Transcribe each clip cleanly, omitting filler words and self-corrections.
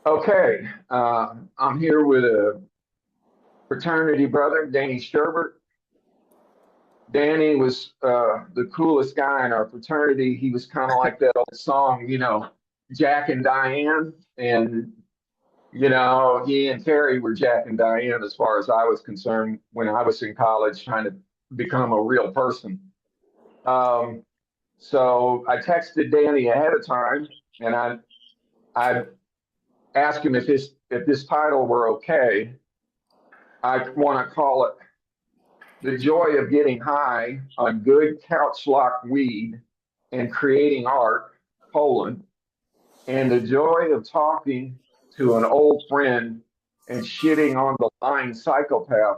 Okay, I'm here with a fraternity brother, Danny Sherbert. Danny was the coolest guy in our fraternity. He was kind of like that old song, Jack and Diane. And, he and Terry were Jack and Diane as far as I was concerned when I was in college trying to become a real person. Um, so I texted Danny ahead of time and I asked him if this title were okay. I want to call it The Joy of Getting High on Good Couch Lock Weed and Creating Art, Poland, and the joy of talking to an old friend and shitting on the lying psychopath,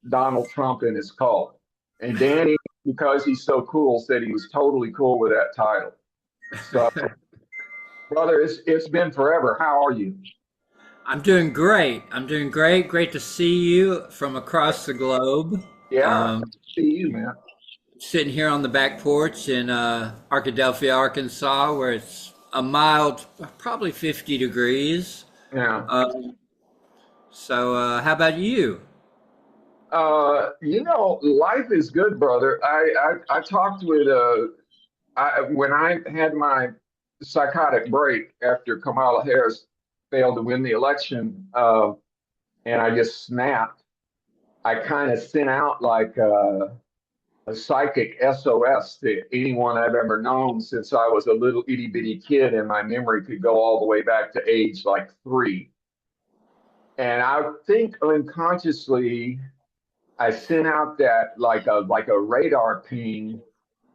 Donald Trump and his cult. And Danny, because he's so cool, said he was totally cool with that title. So, brother, it's been forever. How are you? I'm doing great. I'm doing great. Great to see you from across the globe. Yeah, Um, see you, man. Sitting here on the back porch in Arkadelphia, Arkansas, where it's a mild, probably 50 degrees. Yeah. Um, how about you? Life is good, brother. I talked with when I had my psychotic break after Kamala Harris failed to win the election, and I just snapped. I kind of sent out like a psychic SOS to anyone I've ever known since I was a little itty bitty kid, and my memory could go all the way back to age like 3. And I think unconsciously I sent out that like a radar ping,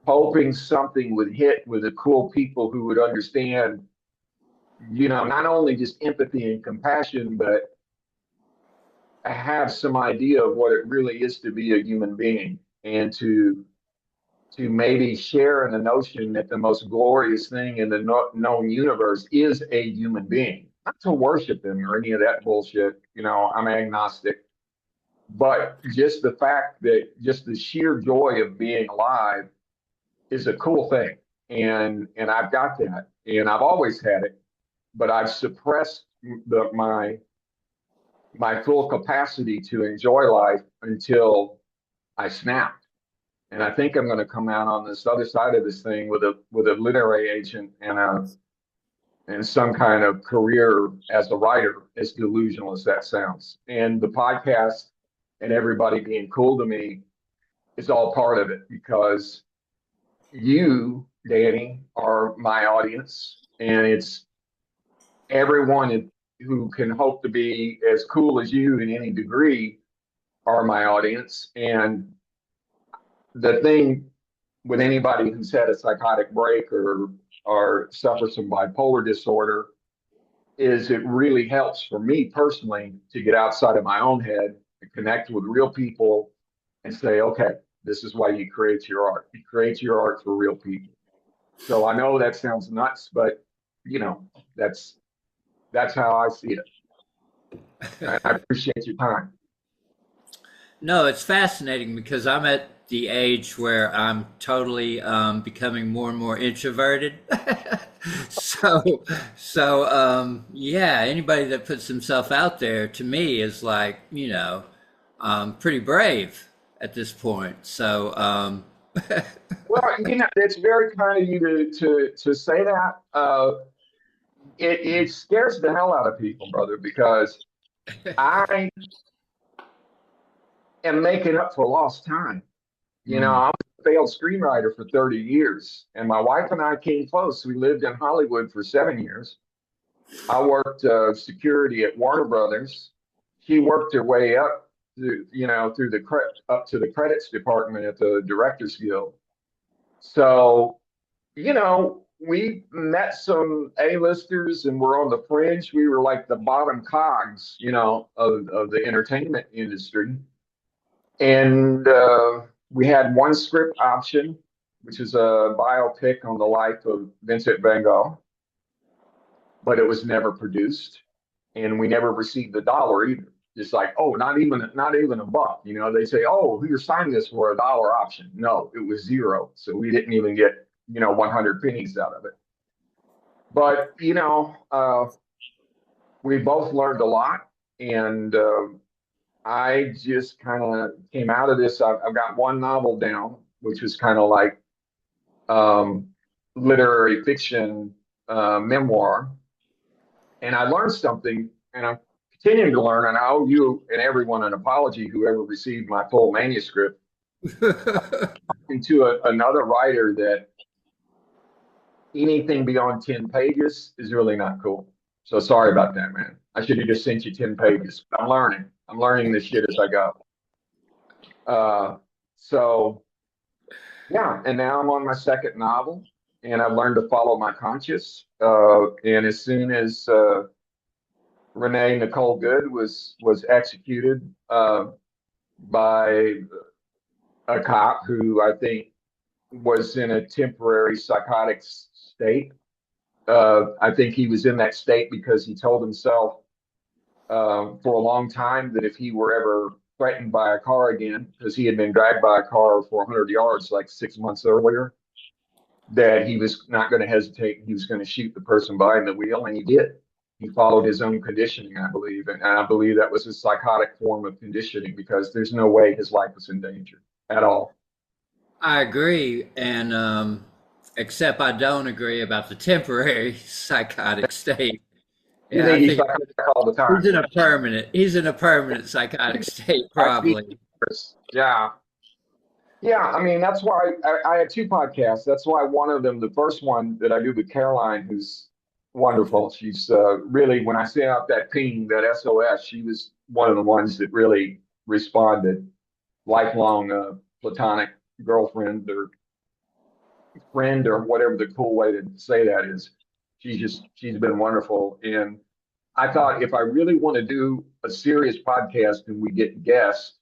hoping something would hit with the cool people who would understand, not only just empathy and compassion, but have some idea of what it really is to be a human being and to maybe share in the notion that the most glorious thing in the known universe is a human being. Not to worship them or any of that bullshit. I'm agnostic, but just the fact that just the sheer joy of being alive is a cool thing. And I've got that. And I've always had it, but I've suppressed my full capacity to enjoy life until I snapped. And I think I'm going to come out on this other side of this thing with a literary agent and some kind of career as a writer, as delusional as that sounds. And the podcast and everybody being cool to me is all part of it because you, Danny, are my audience, and it's everyone who can hope to be as cool as you in any degree are my audience. And the thing with anybody who's had a psychotic break or suffers from bipolar disorder is it really helps for me personally to get outside of my own head and connect with real people and say, okay, this is why you create your art. You create your art for real people. So I know that sounds nuts, but you know, that's that's how I see it. I appreciate your time. No, it's fascinating because I'm at the age where I'm totally becoming more and more introverted. so, yeah, anybody that puts himself out there to me is like, pretty brave at this point. Well, it's very kind of you to say that. It scares the hell out of people, brother, because I am making up for lost time. Mm. I was a failed screenwriter for 30 years, and my wife and I came close. We lived in Hollywood for 7 years. I worked security at Warner Brothers. She worked her way up, through up to the credits department at the Directors Guild. So, we met some A-listers and we're on the fringe. We were like the bottom cogs, of the entertainment industry. And we had one script option, which is a biopic on the life of Vincent van Gogh, but it was never produced, and we never received a dollar either. Just like, oh, not even a buck. They say, oh, you're signing this for $1 option. No, it was zero, so we didn't even get 100 pennies out of it. But we both learned a lot, and I just kind of came out of this. I've got one novel down, which was kind of like um, literary fiction memoir, and I learned something, and I'm continuing to learn. And I owe you and everyone an apology, whoever received my full manuscript. Into another writer that anything beyond 10 pages is really not cool. So sorry about that, man. I should have just sent you 10 pages. I'm learning. I'm learning this shit as I go. So yeah, and now I'm on my second novel, and I've learned to follow my conscience. And as soon as Renee Nicole Good was executed by a cop who I think was in a temporary psychotic state. I think he was in that state because he told himself for a long time that if he were ever threatened by a car again, because he had been dragged by a car for 100 yards like 6 months earlier, that he was not going to hesitate. He was going to shoot the person behind the wheel, and he did. He followed his own conditioning, I believe. And I believe that was a psychotic form of conditioning because there's no way his life was in danger at all. I agree, and except I don't agree about the temporary psychotic state. You Yeah, I think he's think psychotic all the time? he's in a permanent psychotic state, I see. probably. Yeah. Yeah, I mean, that's why I had two podcasts. That's why one of them, the first one that I do with Caroline, who's wonderful. She's really, when I sent out that ping, that SOS, she was one of the ones that really responded. Lifelong platonic girlfriend or friend or whatever the cool way to say that is. She's been wonderful. And I thought if I really want to do a serious podcast and we get guests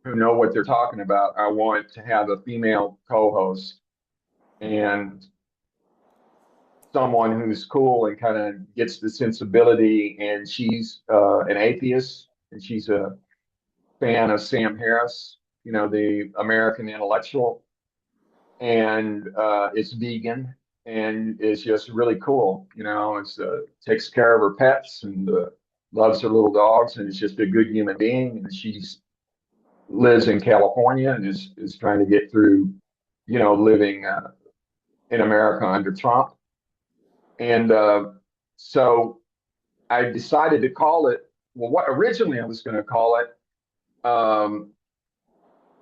who know what they're talking about, I want to have a female co-host and someone who's cool and kind of gets the sensibility. And she's an atheist, and she's a fan of Sam Harris, the American intellectual, and it's vegan and it's just really cool. It's takes care of her pets and loves her little dogs, and it's just a good human being. And she's lives in California and is trying to get through, living in America under Trump. And so I decided to call it, well, what originally I was going to call it,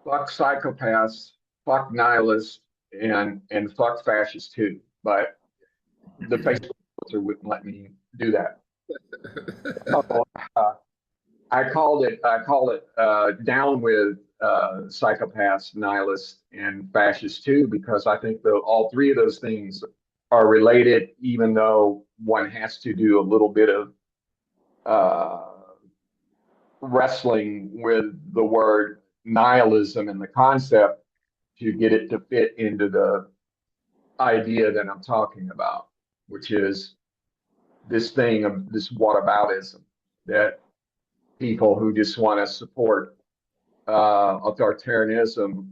fuck psychopaths, fuck nihilists, and fuck fascists too. But the Facebook filter wouldn't let me do that. So, I call it down with psychopaths, nihilists, and fascists too, because I think all three of those things are related, even though one has to do a little bit of uh, wrestling with the word nihilism and the concept to get it to fit into the idea that I'm talking about, which is this thing of this whataboutism that people who just want to support authoritarianism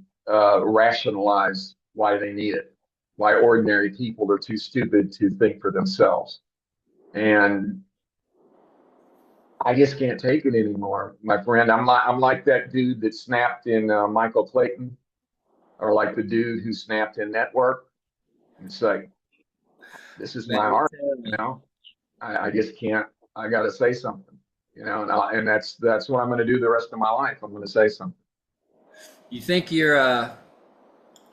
rationalize why they need it, why ordinary people are too stupid to think for themselves. And I just can't take it anymore, my friend. I'm like that dude that snapped in Michael Clayton, or like the dude who snapped in Network. It's like, this is Man, my art, tell you me. know. I just can't. I got to say something, and that's what I'm going to do the rest of my life. I'm going to say something. You think your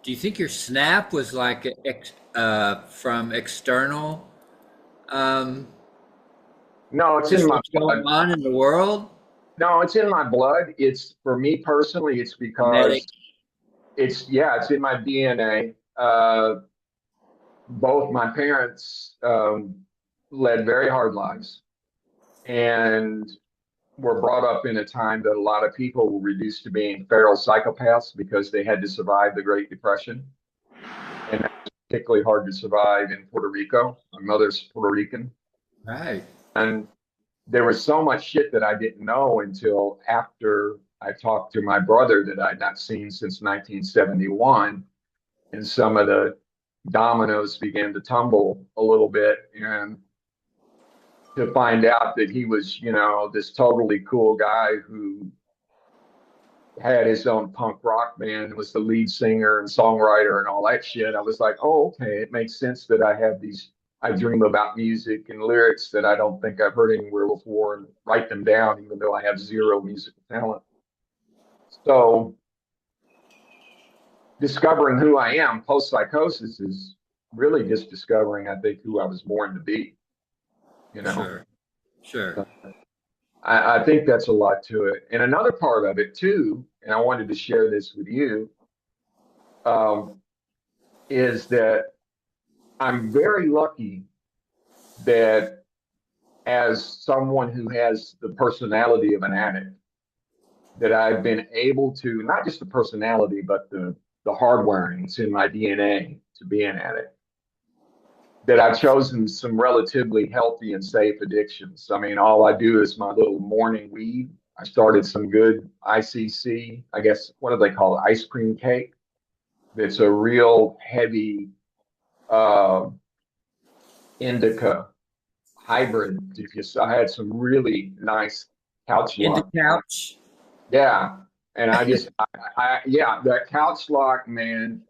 do you think your snap was like from external um, No, it's in just my what's going blood. on in the world? No, it's in my blood. It's for me personally. It's Genetic. because it's in my DNA. Both my parents led very hard lives and were brought up in a time that a lot of people were reduced to being feral psychopaths because they had to survive the Great Depression. And that's particularly hard to survive in Puerto Rico. My mother's Puerto Rican. Right. And there was so much shit that I didn't know until after I talked to my brother that I'd not seen since 1971. And some of the dominoes began to tumble a little bit. And to find out that he was, you know, this totally cool guy who had his own punk rock band, was the lead singer and songwriter and all that shit. I was like, oh, okay, it makes sense that I have these. I dream about music and lyrics that I don't think I've heard anywhere before and write them down, even though I have zero musical talent. So discovering who I am post psychosis is really just discovering, I think, who I was born to be, you know. Sure. Sure. I think that's a lot to it. And another part of it too, and I wanted to share this with you, um, is that I'm very lucky that as someone who has the personality of an addict, that I've been able to, not just the personality, but the hardwiring, it's in my DNA to be an addict, that I've chosen some relatively healthy and safe addictions. I mean, all I do is my little morning weed. I started some good ICC, I guess, what do they call it? Ice cream cake. That's a real heavy uh, indica hybrid. If you, I had some really nice couch In the lock. couch. Yeah. And yeah, that couch lock, man,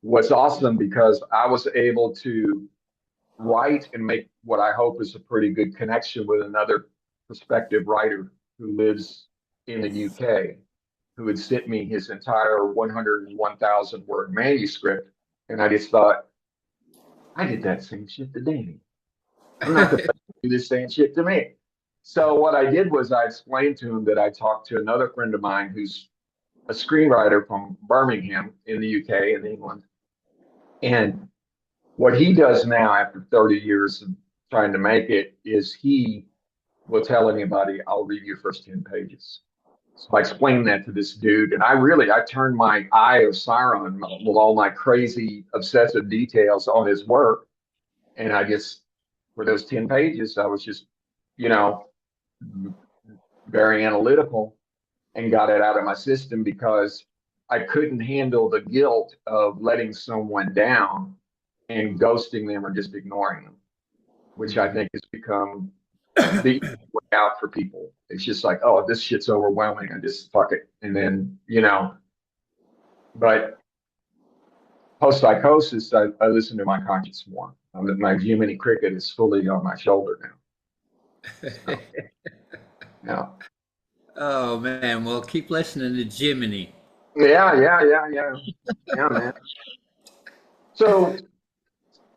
was awesome because I was able to write and make what I hope is a pretty good connection with another prospective writer who lives in the UK, who had sent me his entire 101,000 word manuscript. And I just thought, I did that same shit to Danny. I'm not going to do this same shit to me. So what I did was I explained to him that I talked to another friend of mine who's a screenwriter from Birmingham in the UK in England. And what he does now after 30 years of trying to make it is he will tell anybody, I'll read your first 10 pages. So I explained that to this dude, and I turned my eye of Sauron with all my crazy obsessive details on his work. And I just, for those 10 pages, I was just, you know, very analytical and got it out of my system because I couldn't handle the guilt of letting someone down and ghosting them or just ignoring them, which I Mhm. think has become the way out for people. It's just like, oh, this shit's overwhelming. I just fuck it. And then, you know, but post psychosis, I listen to my conscience more. My Jiminy Cricket is fully on my shoulder now. So, yeah. Oh man, well keep listening to Jiminy. Yeah, man. So,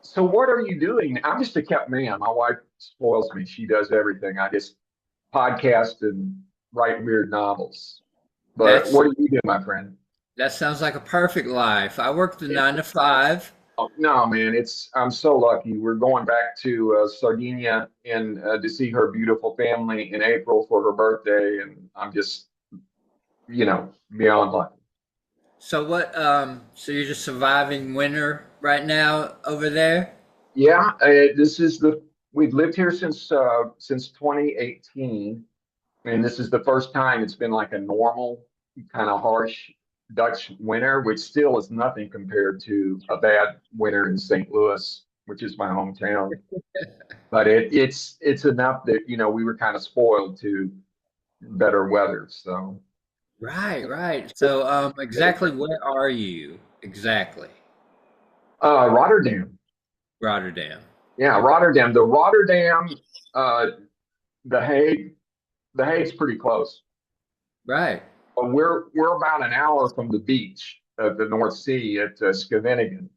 so what are you doing? I'm just a kept man. My wife spoils me. She does everything. I just podcast and write weird novels. But That's what do you do, my friend? that sounds like a perfect life. I work the 9 to 5. Oh, no, man, I'm so lucky. We're going back to Sardinia and to see her beautiful family in April for her birthday, and I'm just, you know, beyond lucky. So what so you're just surviving winter right now over there? Yeah, this is the we've lived here since 2018, and this is the first time it's been like a normal kind of harsh Dutch winter, which still is nothing compared to a bad winter in St. Louis, which is my hometown. But it's enough that you know we were kind of spoiled to better weather. So Right, right. So exactly where are you? Exactly. Rotterdam, Rotterdam. yeah, Rotterdam. The Rotterdam, uh, the Hague, the Hague's pretty close. Right. We're about an hour from the beach of the North Sea at Scheveningen,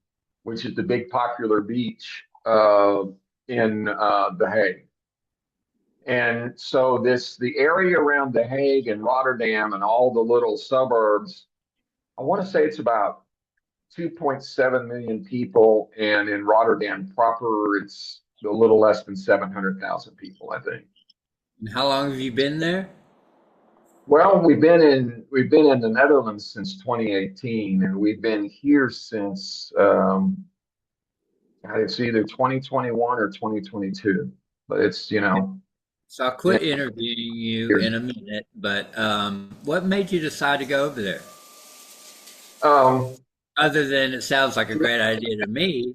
which is the big popular beach in the Hague. And so the area around The Hague and Rotterdam and all the little suburbs, I want to say it's about 2.7 million people, and in Rotterdam proper, it's a little less than 700,000 people, I think. And how long have you been there? Well, we've been in the Netherlands since 2018, and we've been here since God, it's either 2021 or 2022, but it's you know So I'll yeah, quit interviewing you years. in a minute, but what made you decide to go over there? Um, Other than it sounds like a great idea to me.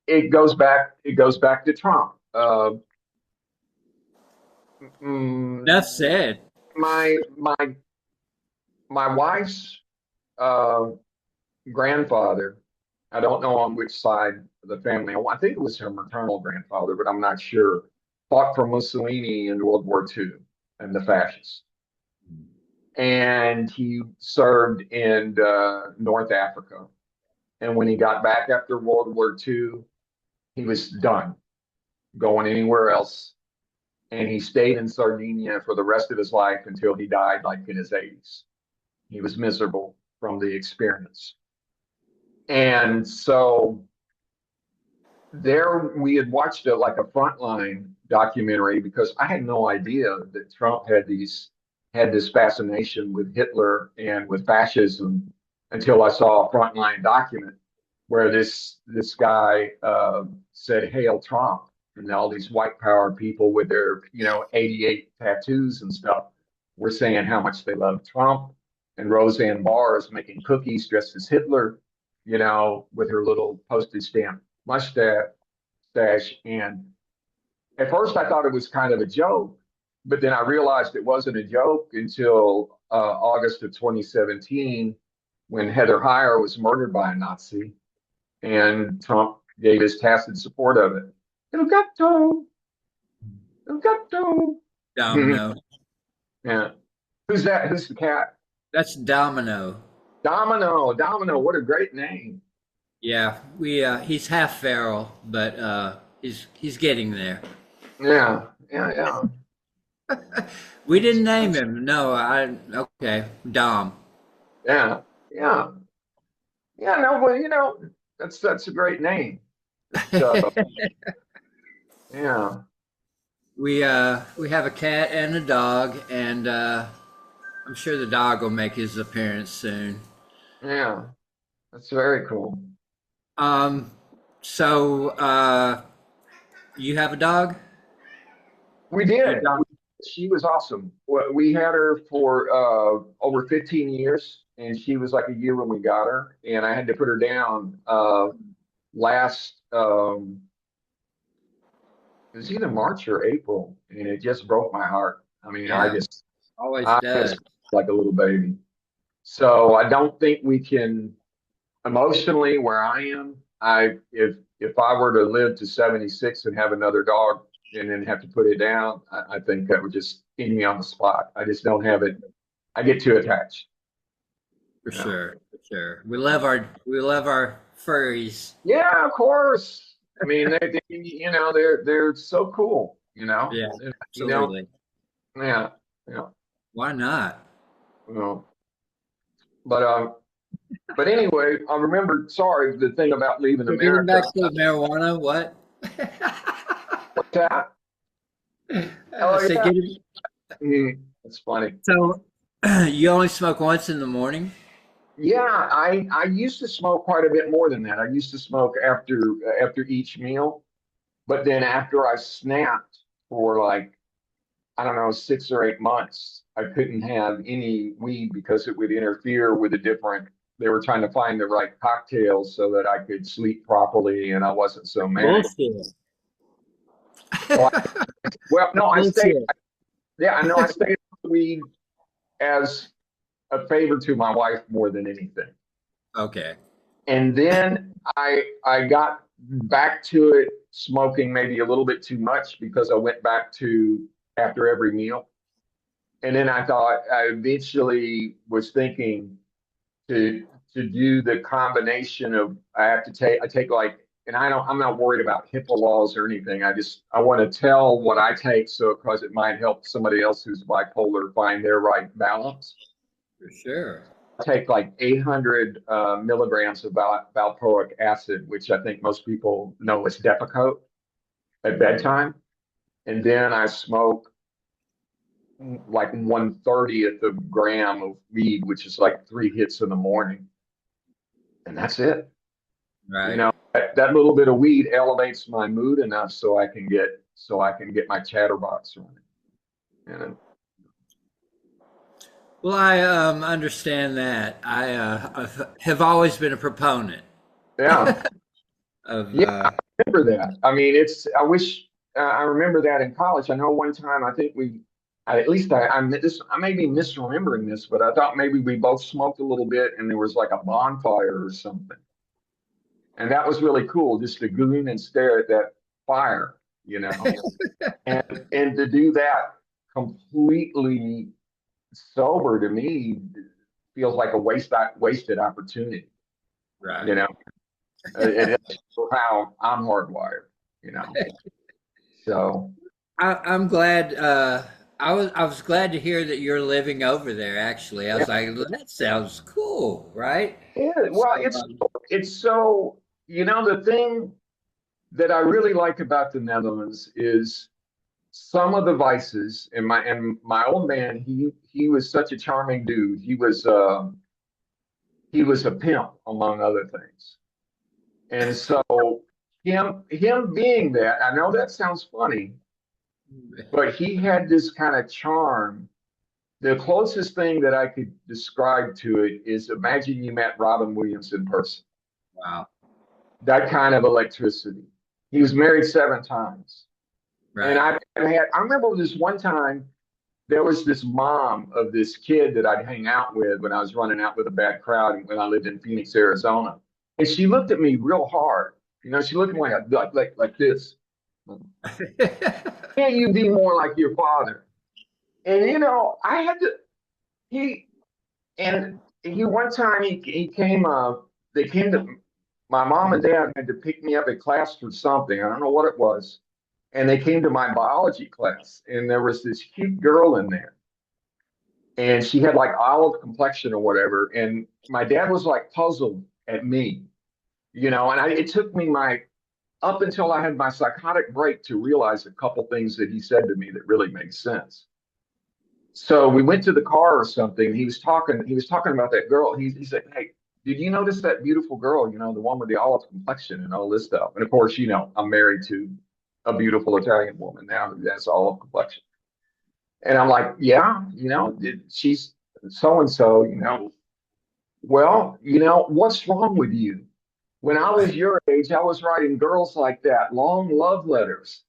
it goes back to Trump. mm, Enough said. my wife's uh, grandfather, I don't know on which side of the family. I think it was her maternal grandfather, but I'm not sure. Fought for Mussolini in World War II and the fascists. And he served in North Africa. And when he got back after World War II, he was done going anywhere else. And he stayed in Sardinia for the rest of his life until he died, like in his 80s. He was miserable from the experience. And so there we had watched a frontline documentary because I had no idea that Trump had this fascination with Hitler and with fascism until I saw a frontline document where this guy said "Hail Trump," and all these white power people with their 88 tattoos and stuff were saying how much they love Trump, and Roseanne Barr is making cookies dressed as Hitler, with her little postage stamp mustache. And at first, I thought it was kind of a joke, but then I realized it wasn't a joke until August of 2017, when Heather Heyer was murdered by a Nazi, and Trump gave his tacit support of it. Il gatto, il gatto. Domino. Yeah. Who's that? Who's the cat? That's Domino. Domino. Domino. What a great name. Yeah, we he's half feral, but he's getting there. Yeah. Yeah. We didn't name him. No, I okay, Dom. Yeah. Yeah. Yeah. No, well, that's a great name. Yeah. We have a cat and a dog, and I'm sure the dog will make his appearance soon. Yeah. That's very cool. Um, so you have a dog? We Your did. dog? She was awesome. We had her for over 15 years, and she was like a year when we got her. And I had to put her down last, it was either March or April, and it just broke my heart. I mean, Yeah, always I does. just like a little baby. So I don't think we can emotionally where I am. If I were to live to 76 and have another dog and then have to put it down, I think that would just end me on the spot. I just don't have it. I get too attached. For Yeah. sure, for sure. We love our furries. Yeah, of course. I mean, they're so cool. Yeah, You know. absolutely. Yeah. Yeah. Why not? You know. But anyway, I remember. Sorry, the thing about leaving So getting back America. to the marijuana, what? What's that? Oh So yeah. getting It's funny. so you only smoke once in the morning? Yeah, I used to smoke quite a bit more than that. I used to smoke after each meal, but then after I snapped for like I don't know 6 or 8 months, I couldn't have any weed because it would interfere with the different. They were trying to find the right cocktails so that I could sleep properly and I wasn't so manic. Bullshit. So well, no, I stayed. Bullshit. Yeah, I know I stayed with weed as a favor to my wife more than anything. Okay. And then I got back to it smoking maybe a little bit too much because I went back to after every meal. And then I thought I eventually was thinking to do the combination of I take like and I'm not worried about HIPAA laws or anything. I want to tell what I take so because it might help somebody else who's bipolar find their right balance. For sure. Take like 800 milligrams of valproic acid, which I think most people know as Depakote at bedtime. And then I smoke like 1/30th of a gram of weed, which is like 3 hits in the morning. And that's it. Right. That little bit of weed elevates my mood enough so I can get my chatterbox running. And Well, I understand that. Have always been a proponent yeah, of yeah, I remember that. I mean, I wish I remember that in college. I know one time I think at least I may be misremembering this, but I thought maybe we both smoked a little bit and there was like a bonfire or something. And that was really cool, just to gleam and stare at that fire, you know, and to do that completely sober to me feels like a wasted opportunity, you Right. know. It is how I'm hardwired, you know. So I'm glad. I was glad to hear that you're living over there. Actually, I yeah, was like, "Well, that sounds cool, right?" yeah. So, Well, it's so the thing that I really like about the Netherlands is some of the vices. And my old man, he was such a charming dude. He was a pimp among other things. And so him being that, I know that sounds funny, but he had this kind of charm. The closest thing that I could describe to it is, imagine you met Robin Williams in person. wow. That kind of electricity. He was married 7 times. And Right. I remember this one time there was this mom of this kid that I'd hang out with when I was running out with a bad crowd and when I lived in Phoenix, Arizona. And she looked at me real hard. She looked at me like this. Can't you be more like your father? And I had to he and he one time he came they came to my mom and dad had to pick me up at class for something. I don't know what it was. And they came to my biology class and there was this cute girl in there and she had like olive complexion or whatever. And my dad was like puzzled at me, and it took me my up until I had my psychotic break to realize a couple things that he said to me that really made sense. So we went to the car or something. He was talking about that girl. He said, "Hey, did you notice that beautiful girl? The one with the olive complexion and all this stuff." And of course, I'm married to a beautiful Italian woman now who has olive complexion. And I'm like, "Yeah, she's so and so, Well, what's wrong with you? When I was your age, I was writing girls like that, long love letters.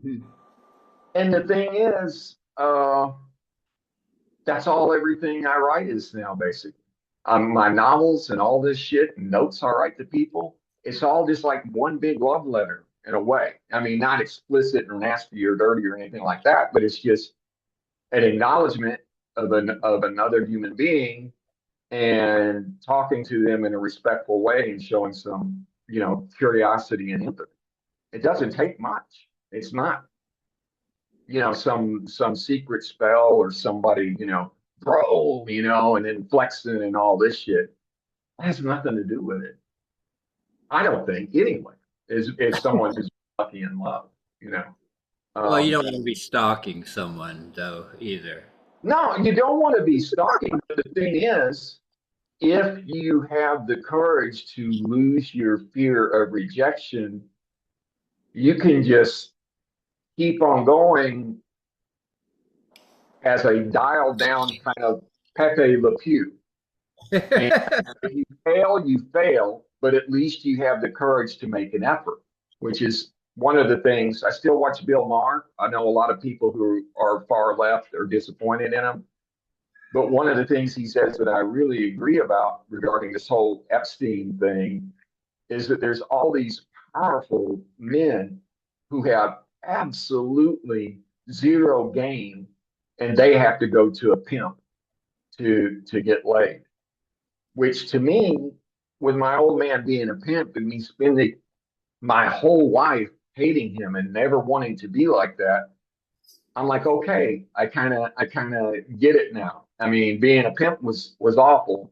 And the thing is, that's all everything I write is now, basically. My novels and all this shit, and notes I write to people, it's all just like one big love letter in a way. I mean, not explicit or nasty or dirty or anything like that, but it's just an acknowledgement of another human being and talking to them in a respectful way and showing some, curiosity and empathy. It doesn't take much. It's not, some secret spell or somebody, bro, and then flexing and all this shit. It has nothing to do with it. I don't think anyway. Is someone who's lucky in love, you know. Well, you Um, don't want to be stalking someone, though, either. no, you don't want to be stalking, but the thing is, if you have the courage to lose your fear of rejection, you can just keep on going as a dialed down kind of Pepe Le Pew. And if you fail, you fail, but at least you have the courage to make an effort, which is one of the things. I still watch Bill Maher. I know a lot of people who are far left are disappointed in him. But one of the things he says that I really agree about regarding this whole Epstein thing is that there's all these powerful men who have absolutely zero game and they have to go to a pimp to get laid, which to me, with my old man being a pimp and me spending my whole life hating him and never wanting to be like that, I'm like, okay, I kind of get it now. I mean, being a pimp was awful,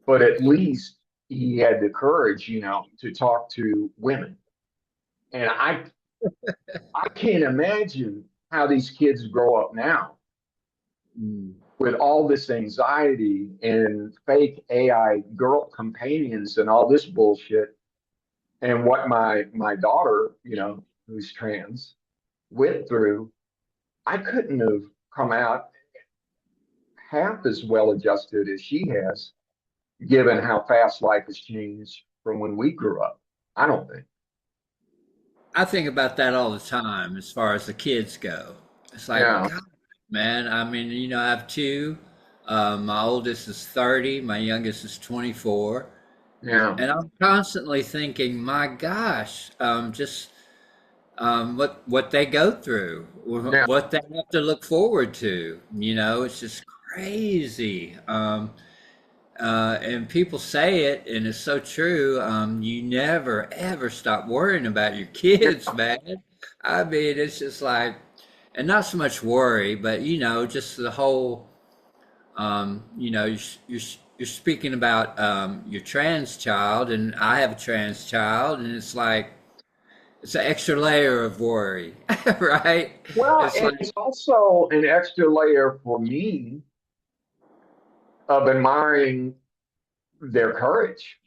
but at least he had the courage, to talk to women. And I can't imagine how these kids grow up now Mm. with all this anxiety and fake AI girl companions and all this bullshit. And what my daughter, who's trans, went through, I couldn't have come out half as well adjusted as she has, given how fast life has changed from when we grew up. I don't think. I think about that all the time as far as the kids go. It's like, Yeah, God, man, I mean, I have two. My oldest is 30, my youngest is 24. yeah, And I'm constantly thinking, my gosh, just what they go through, yeah. what they have to look forward to. It's just crazy. And people say it, and it's so true. You never ever stop worrying about your kids, man. I mean, it's just like, and not so much worry, but just the whole. You're speaking about your trans child, and I have a trans child, and it's like it's an extra layer of worry, right? Well, It's and like it's also an extra layer for me of admiring their courage.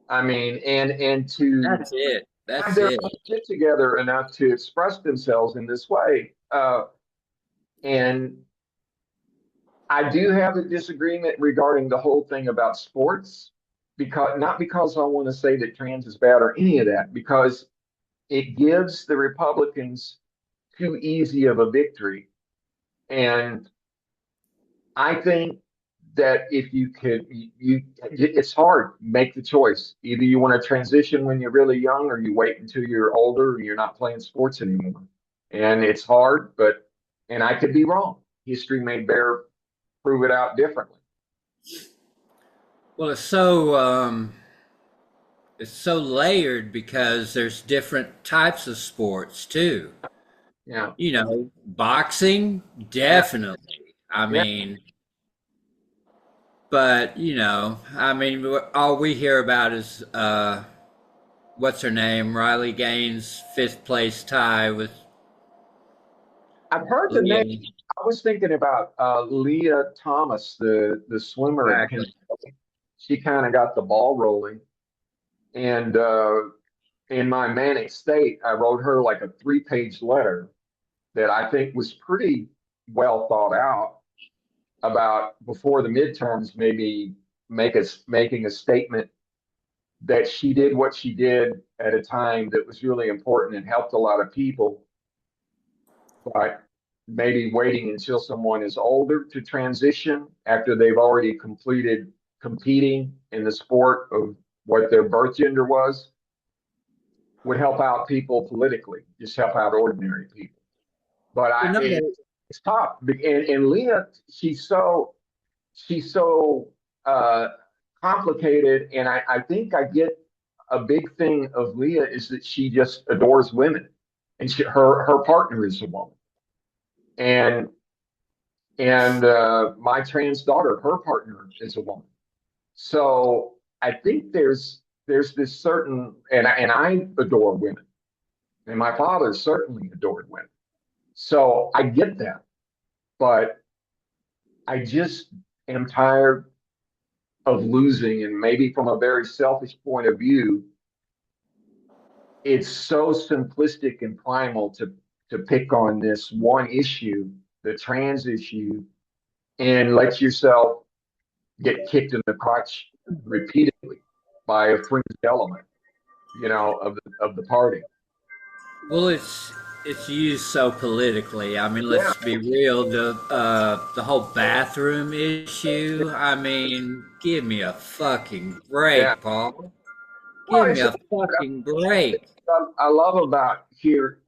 I mean, and to that's it. have That's their it. own shit together enough to express themselves in this way. And I do have a disagreement regarding the whole thing about sports, because not because I want to say that trans is bad or any of that, because it gives the Republicans too easy of a victory. And I think that if you could, it's hard. Make the choice. Either you want to transition when you're really young, or you wait until you're older and you're not playing sports anymore. And it's hard, and I could be wrong. History may prove it out differently. Well, it's so layered because there's different types of sports too. Yeah, Boxing, yeah, definitely. I yeah. mean, but all we hear about is what's her name, Riley Gaines' fifth place tie with I've heard the name. Leah. I was thinking about Leah Thomas, the swimmer at Penn Exactly. State. She kind of got the ball rolling, and in my manic state, I wrote her like a 3-page letter that I think was pretty well thought out about before the midterms, maybe making a statement that she did what she did at a time that was really important and helped a lot of people, but maybe waiting until someone is older to transition after they've already completed competing in the sport of what their birth gender was would help out people politically, just help out ordinary people. But Well, no, it's tough. And Leah, she's so uh, complicated, and I think I get a big thing of Leah is that she just adores women, and her partner is a woman, and my trans daughter, her partner is a woman. So I think there's this certain, and I adore women, and my father certainly adored women. So I get that, but I just am tired of losing, and maybe from a very selfish point of view, it's so simplistic and primal to pick on this one issue, the trans issue, and let yourself get kicked in the crotch repeatedly by a fringe element, of the party. well, it's used so politically. I mean, Yeah. let's be real. The whole bathroom issue. I mean, give me a fucking Yeah. break, Paul. Well, Give me a fucking break. I love about here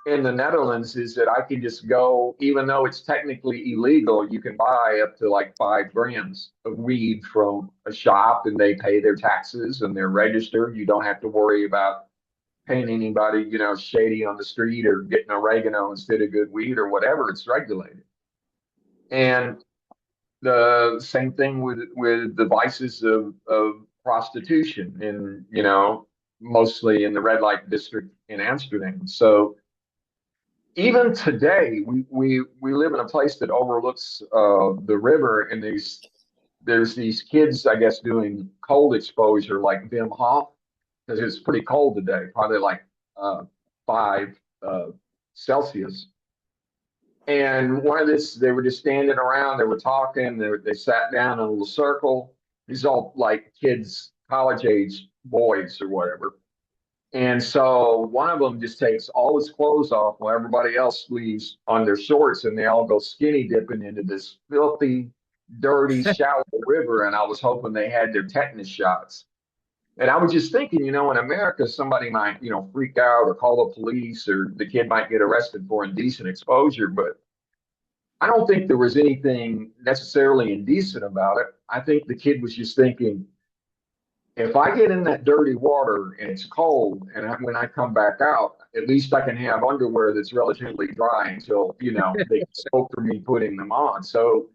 in the Netherlands is that I can just go, even though it's technically illegal, you can buy up to like 5 grams of weed from a shop, and they pay their taxes and they're registered. You don't have to worry about paying anybody, shady on the street or getting oregano instead of good weed or whatever. It's regulated. And the same thing with the vices of prostitution in, mostly in the red light district in Amsterdam. So even today, we live in a place that overlooks the river, and there's these kids, I guess, doing cold exposure like Wim Hof, because it's pretty cold today, probably like 5 Celsius. And one of this, they were just standing around, they were talking, they sat down in a little circle. These all like kids, college age boys or whatever. And so one of them just takes all his clothes off while everybody else leaves on their shorts, and they all go skinny dipping into this filthy, dirty, shallow river. And I was hoping they had their tetanus shots. And I was just thinking, in America, somebody might, freak out or call the police, or the kid might get arrested for indecent exposure. But I don't think there was anything necessarily indecent about it. I think the kid was just thinking, if I get in that dirty water and it's cold, and when I come back out, at least I can have underwear that's relatively dry until, they can soak for me putting them on. So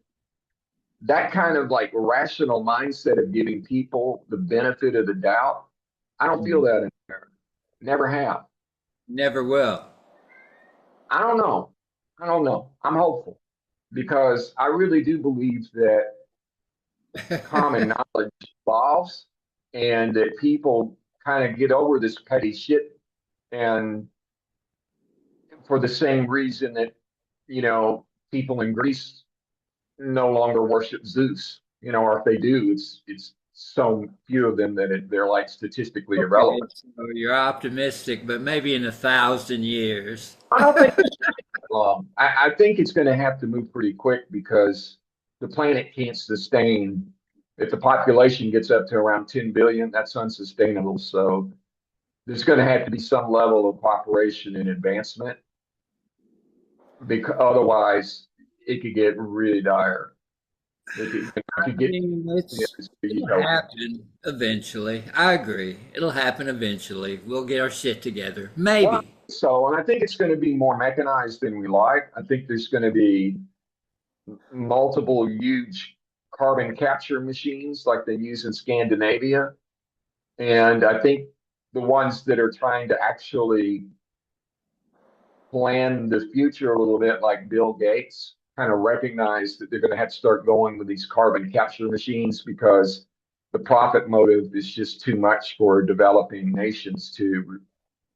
that kind of like rational mindset of giving people the benefit of the doubt, I don't feel that in America. Never have. Never will. I don't know. I don't know. I'm hopeful because I really do believe that common knowledge evolves and that people kind of get over this petty shit, and for the same reason that, people in Greece no longer worship Zeus, or if they do, it's so few of them that they're like statistically Okay, irrelevant. so you're optimistic, but maybe in 1,000 years. I don't think it's that long. I think it's going to have to move pretty quick because the planet can't sustain. If the population gets up to around 10 billion, that's unsustainable. So there's going to have to be some level of cooperation and advancement because otherwise it could get really dire. It could I get mean, it'll utopia. happen eventually. I agree. It'll happen eventually. We'll get our shit together. Well, Maybe. so, and I think it's going to be more mechanized than we like. I think there's going to be multiple huge carbon capture machines like they use in Scandinavia. And I think the ones that are trying to actually plan the future a little bit, like Bill Gates, kind of recognize that they're going to have to start going with these carbon capture machines because the profit motive is just too much for developing nations to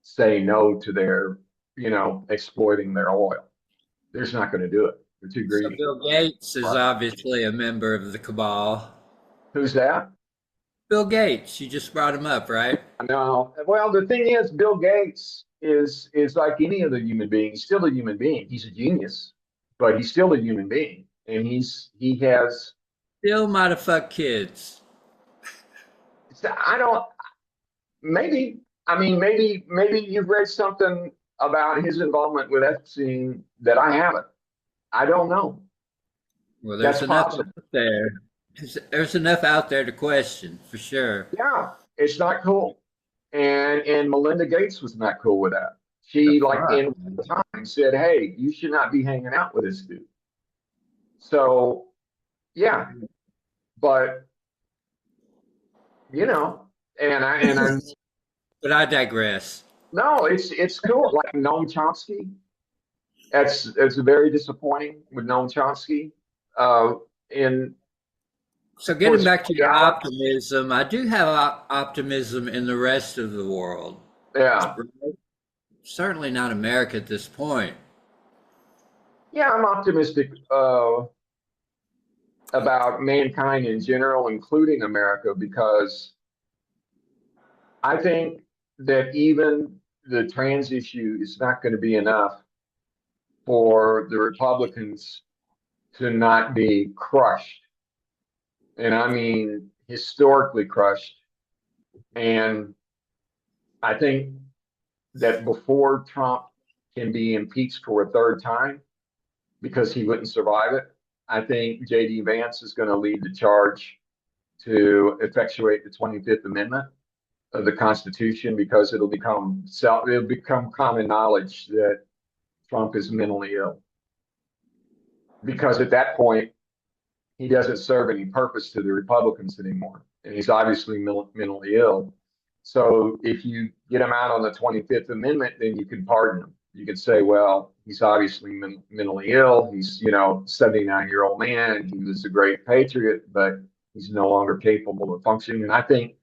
say no to their, exploiting their oil. They're just not going to do it. They're too So greedy. Bill Gates is Right. obviously a member of the cabal. Who's that? Bill Gates, you just brought him up, right? No. Well, the thing is, Bill Gates is like any other human being. He's still a human being. He's a genius, but he's still a human being, and he has. Still might have fucked kids. I don't. Maybe. I mean, maybe you've read something about his involvement with Epstein that I haven't. I don't know. Well, there's That's enough possible. out there. There's enough out there to question, for sure. Yeah, it's not cool. And Melinda Gates was not cool with that. She The like fuck? in time said, "Hey, you should not be hanging out with this dude." So yeah, but you know, and I But I digress. no, it's cool. Like Noam Chomsky, it's very disappointing with Noam Chomsky. Uh, and So for getting back to your reality, optimism, I do have optimism in the rest of the world. yeah, Certainly not America at this point. yeah, I'm optimistic about mankind in general, including America, because I think that even the trans issue is not going to be enough for the Republicans to not be crushed. And I mean, historically crushed. And I think that before Trump can be impeached for a third time because he wouldn't survive it, I think JD Vance is going to lead the charge to effectuate the 25th Amendment of the Constitution because it'll become common knowledge that Trump is mentally ill. Because at that point, he doesn't serve any purpose to the Republicans anymore, and he's obviously mentally ill. So if you get him out on the 25th Amendment, then you can pardon him. You can say, well, he's obviously mentally ill. He's, 79-year-old man. He was a great patriot, but he's no longer capable of functioning. And I think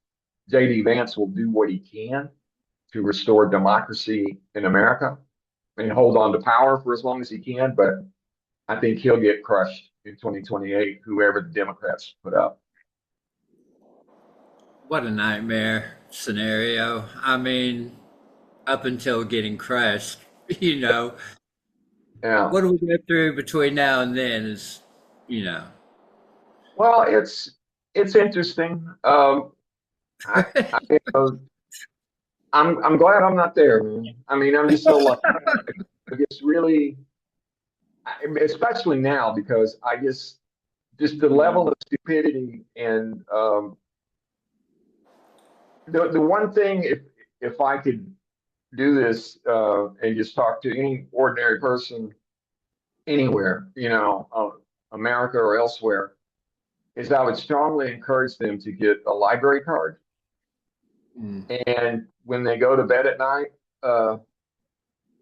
JD Vance will do what he can to restore democracy in America and hold on to power for as long as he can. But I think he'll get crushed in 2028, whoever the Democrats put up. What a nightmare scenario. I mean, up until getting crushed. You know, Yeah. what do we go through between now and then is, you know. Well, it's interesting. I I'm glad I'm not there, man. I mean, I'm just so lucky. I guess really, especially now because I just the level of stupidity and the one thing if I could do this and just talk to any ordinary person anywhere, America or elsewhere, is I would strongly encourage them to get a library card. Mm. And when they go to bed at night, uh,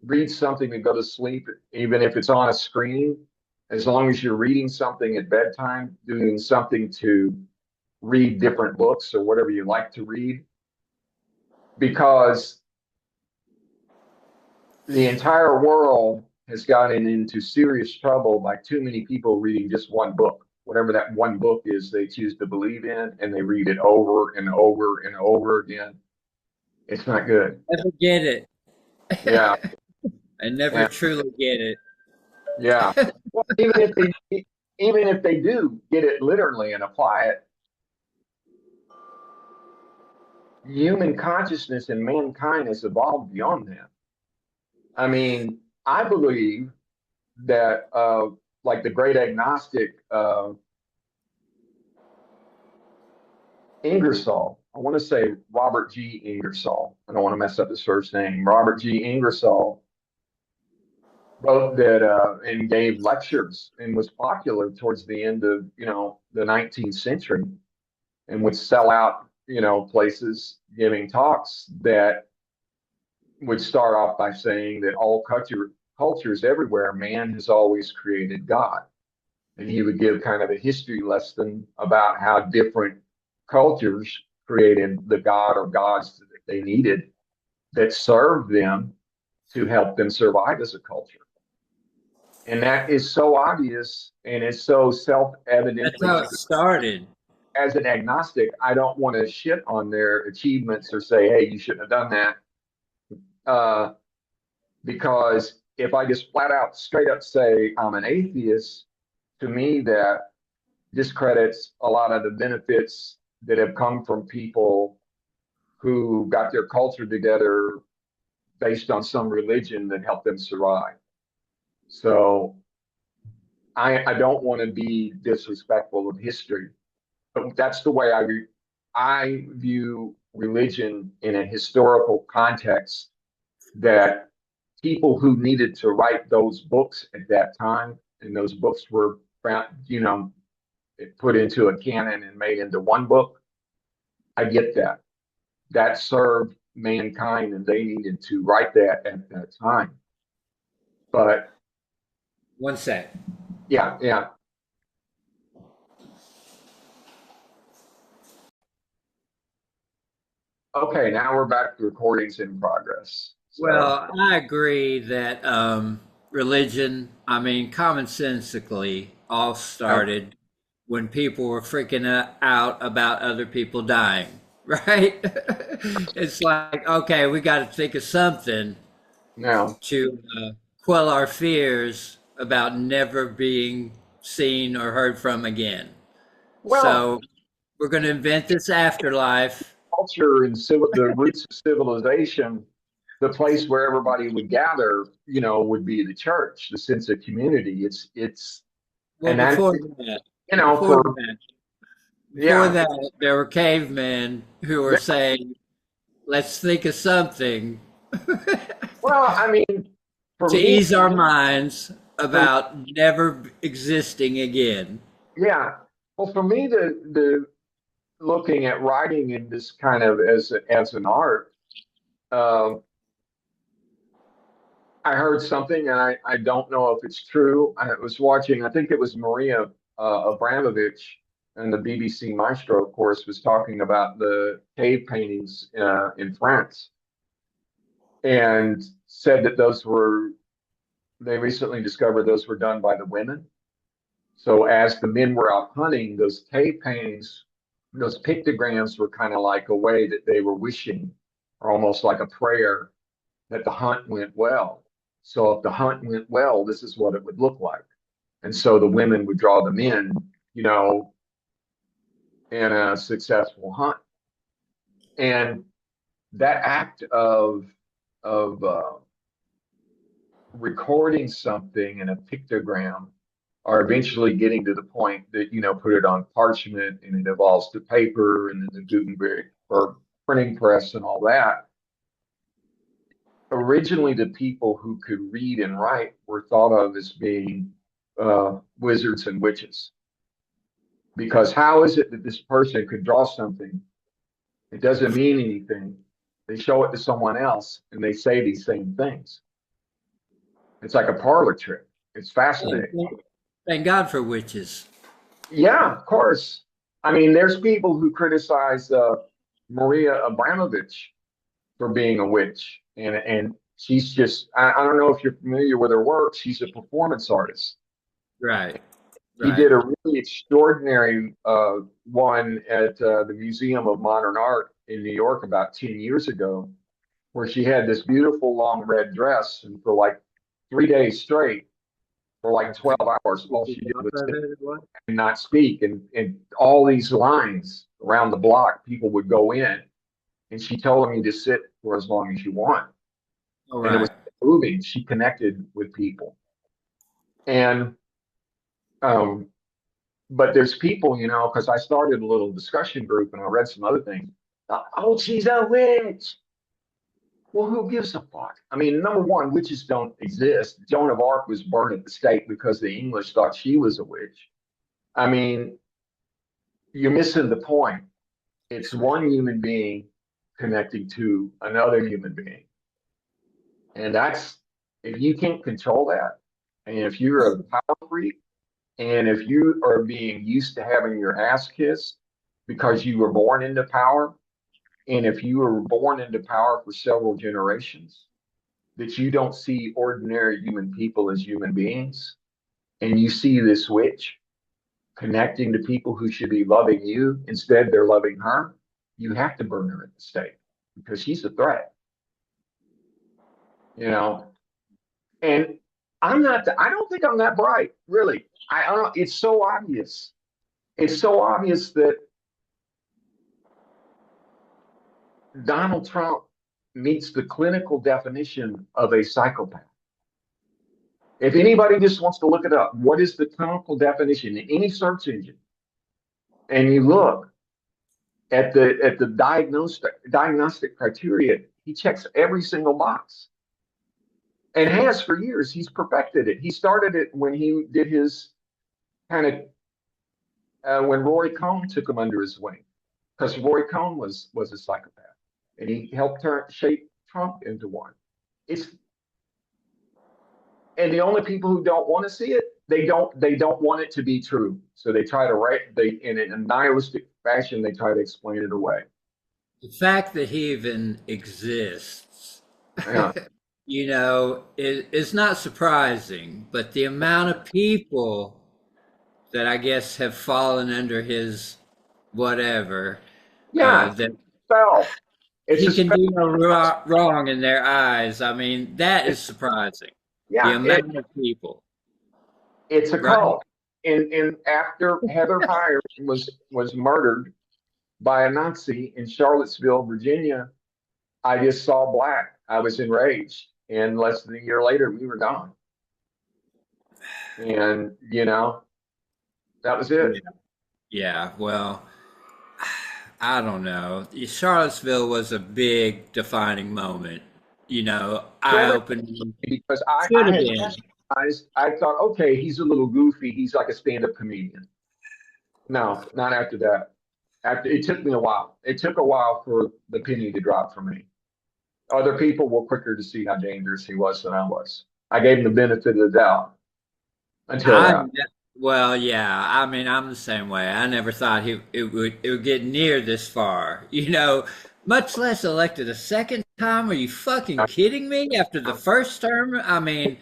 read something to go to sleep, even if it's on a screen, as long as you're reading something at bedtime, doing something to read different books or whatever you like to read, because the entire world has gotten into serious trouble by too many people reading just one book. Whatever that one book is, they choose to believe in and they read it over and over and over again. It's not good. Never get it. Yeah, I never yeah, truly get it. yeah. Well, even if they do get it literally and apply it, human consciousness and mankind has evolved beyond that. I mean, I believe that like the great agnostic Ingersoll. I want to say Robert G. Ingersoll. I don't want to mess up his first name. Robert G. Ingersoll wrote that and gave lectures and was popular towards the end of the 19th century and would sell out places giving talks that would start off by saying that all cultures everywhere, man has always created God. And he would give kind of a history lesson about how different cultures created the god or gods that they needed that served them to help them survive as a culture. And that is so obvious and is so That's self-evidently how it true. started. As an agnostic, I don't want to shit on their achievements or say, hey, you shouldn't have done that. Uh, because if I just flat out, straight up say I'm an atheist, to me, that discredits a lot of the benefits that have come from people who got their culture together based on some religion that helped them survive. So I don't want to be disrespectful of history, but that's the way I view religion in a historical context, that people who needed to write those books at that time, and those books were found, put into a canon and made into one book. I get that. That served mankind and they needed to write that at that time. But One sec. yeah, yeah. Okay, now we're back to recordings in progress. So, Well, I agree that religion, I mean, commonsensically, all yeah. started when people were freaking out about other people dying, right? It's like, okay, we got to think of something Now, to quell our fears about never being seen or heard from again. well, So we're going to invent this afterlife. culture and the roots of civilization, the place where everybody would gather, would be the church, the sense of community. It's Well, and that, before for that, before yeah, that, there were cavemen who were saying, let's think of something well, I mean, for to me, ease our minds for about never existing again. yeah, well, for me, the looking at writing in this kind of as an art, uh, I heard something, and I don't know if it's true. I was watching, I think it was Maria Abramovich, and the BBC Maestro, of course, was talking about the cave paintings in France, and said that they recently discovered those were done by the women. So as the men were out hunting, those cave paintings, those pictograms were kind of like a way that they were wishing, or almost like a prayer that the hunt went well. So if the hunt went well, this is what it would look like. And so the women would draw them in, you know, in a successful hunt. And that act of recording something in a pictogram, or eventually getting to the point that, you know, put it on parchment and it evolves to paper and then the Gutenberg or printing press and all that. Originally, the people who could read and write were thought of as being wizards and witches. Because how is it that this person could draw something? It doesn't mean anything. They show it to someone else and they say these same things. It's like a parlor trick. It's fascinating. Thank God for witches. Yeah, of course. I mean, there's people who criticize Maria Abramovich for being a witch, and she's just I don't know if you're familiar with her work. She's a performance artist. Right, She right. did a really extraordinary one at the Museum of Modern Art in New York about 10 years ago, where she had this beautiful long red dress, and for like 3 days straight, for like 12 hours, all she did was sit and not speak. And all these lines around the block, people would go in, and she told them you just sit for as long as you want. All And it was right. moving. She connected with people. And um, but there's people, you know, because I started a little discussion group and I read some other things. Oh, she's a witch. Well, who gives a fuck? I mean, number one, witches don't exist. Joan of Arc was burned at the stake because the English thought she was a witch. I mean, you're missing the point. It's one human being connecting to another human being. And that's, if you can't control that, and if you're a power freak, and if you are being used to having your ass kissed because you were born into power, and if you were born into power for several generations, that you don't see ordinary human people as human beings, and you see this witch connecting to people who should be loving you, instead they're loving her, you have to burn her at the stake because she's a threat, you know. And I don't think I'm that bright, really. I don't, it's so obvious. It's so obvious that Donald Trump meets the clinical definition of a psychopath. If anybody just wants to look it up, what is the clinical definition in any search engine? And you look at the diagnostic criteria, he checks every single box and has for years. He's perfected it. He started it when he did his kind of when Roy Cohn took him under his wing, because Roy Cohn was a psychopath, and he helped shape Trump into one. It's and the only people who don't want to see it, they don't want it to be true, so they try to write they in a nihilistic fashion. They try to explain it away. The fact that he even exists, Yeah, is not surprising, but the amount of people that I guess have fallen under his whatever, yeah, that spell. It's he a can spell. do no wrong in their eyes. I mean, that is surprising. The Yeah, amount of people, it's a right? cult. And after Heather Heyer was murdered by a Nazi in Charlottesville, Virginia, I just saw black. I was enraged, and less than a year later, we were gone. And you know, that was Yeah. it. Yeah. Well, I don't know. Charlottesville was a big defining moment. Eye Very opening. because Should I have had been. recognized. I thought, okay, he's a little goofy. He's like a stand-up comedian. No, not after that. After it took me a while. It took a while for the penny to drop for me. Other people were quicker to see how dangerous he was than I was. I gave him the benefit of the doubt until I that. well, yeah. I mean, I'm the same way. I never thought it would get near this far. Much less elected a second time. Are you fucking kidding me? After the first term, I mean,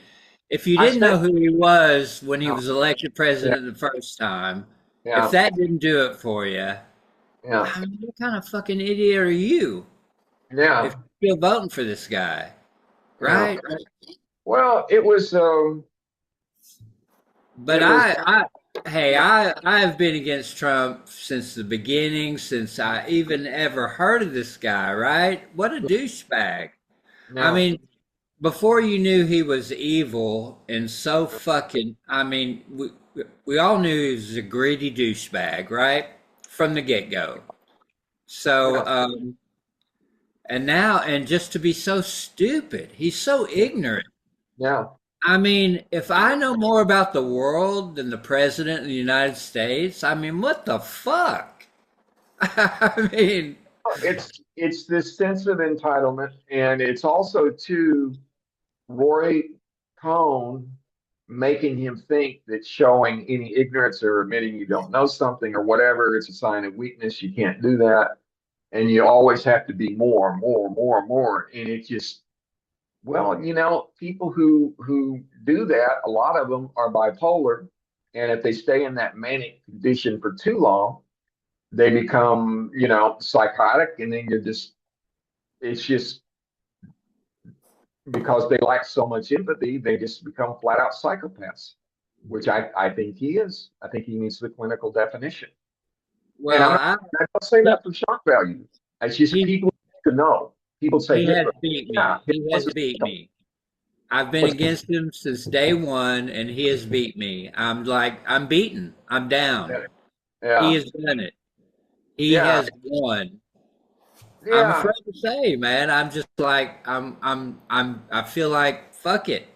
if you I didn't spent, know who he was when he yeah, was elected yeah, president the first time, if yeah, that didn't do it for you, yeah, I mean, what kind of fucking idiot are you yeah. if you're still voting for this guy? Yeah. right? Well, it was But it was hey, I have been against Trump since the beginning, since I even ever heard of this guy, right? What a douchebag. I now mean, before you knew he was evil and so fucking, I mean, we all knew he was a greedy douchebag, right? From the get-go. So, yeah, and now, and just to be so stupid, he's so ignorant. yeah. I mean, if I know more about the world than the president of the United States, I mean, what the fuck? I mean, It's this sense of entitlement, and it's also too Roy Cohn making him think that showing any ignorance or admitting you don't know something or whatever, it's a sign of weakness. You can't do that. And you always have to be more, more, more, more. And it just, well, people who do that, a lot of them are bipolar. And if they stay in that manic condition for too long, they become, psychotic. And then it's just because they lack so much empathy, they just become flat out psychopaths, which I think he is. I think he meets the clinical definition. And well, I don't say he that for shock value. It's just he people to know. People say he has Hitler. beat Yeah, me. Hitler He was has a beat psycho. me. I've been Was, against him since day one, and he has beat me. I'm like, I'm beaten. I'm down. He yeah, has done it. He yeah, has won. I'm yeah. afraid to say, man. I'm just like, I feel like, fuck it.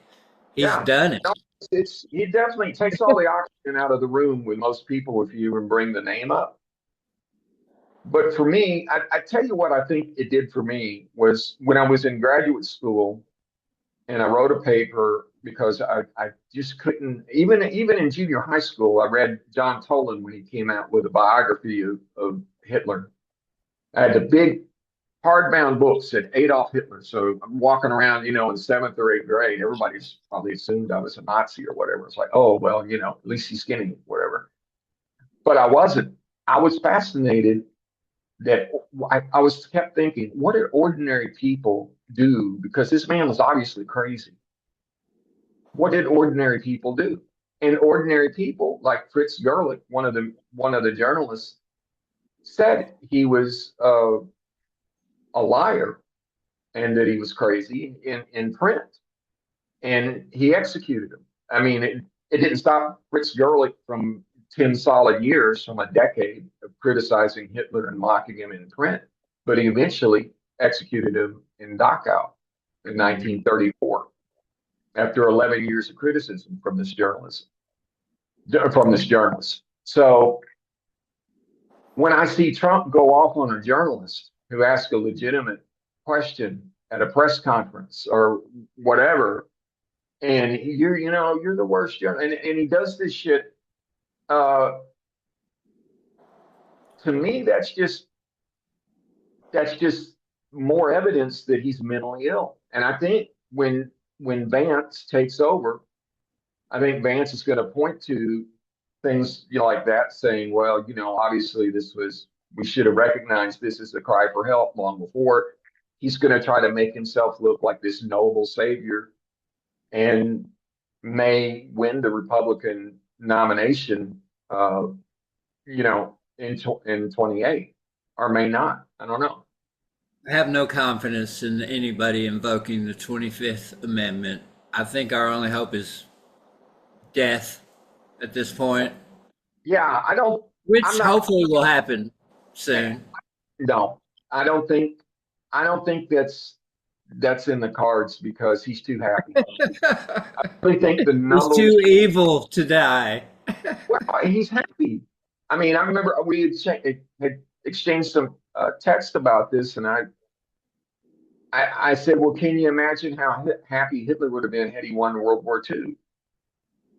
He's Yeah. done it. No, it definitely takes all the oxygen out of the room with most people if you even bring the name up. But for me, I tell you what I think it did for me was when I was in graduate school and I wrote a paper because I just couldn't even in junior high school, I read John Toland when he came out with a biography of Hitler. I had the big hardbound books at Adolf Hitler. So I'm walking around, in seventh or eighth grade. Everybody's probably assumed I was a Nazi or whatever. It's like, oh, well, at least he's skinny, whatever. But I wasn't. I was fascinated that I was kept thinking, what did ordinary people do? Because this man was obviously crazy. What did ordinary people do? And ordinary people like Fritz Gerlich, one of the journalists, said he was a liar and that he was crazy in print, and he executed him. I mean, it didn't stop Fritz Gerlich from 10 solid years, from a decade of criticizing Hitler and mocking him in print, but he eventually executed him in Dachau in 1934 after 11 years of criticism from this journalist. So when I see Trump go off on a journalist who asks a legitimate question at a press conference or whatever, and you're the worst, and he does this shit. Uh, to me, that's just more evidence that he's mentally ill. And I think when Vance takes over, I think Vance is going to point to things like that, saying, well, obviously we should have recognized this as a cry for help long before. He's going to try to make himself look like this noble savior and may win the Republican nomination, in 28, or may not. I don't know. I have no confidence in anybody invoking the 25th Amendment. I think our only hope is death at this point, Yeah, I don't. I'm which not. hopefully will happen soon. No, I don't think. I don't think that's in the cards because he's too happy. I really think the He's numbers. too evil to die. Well, he's happy. I mean, I remember we had exchanged some text about this, and I said, well, can you imagine how happy Hitler would have been had he won World War II?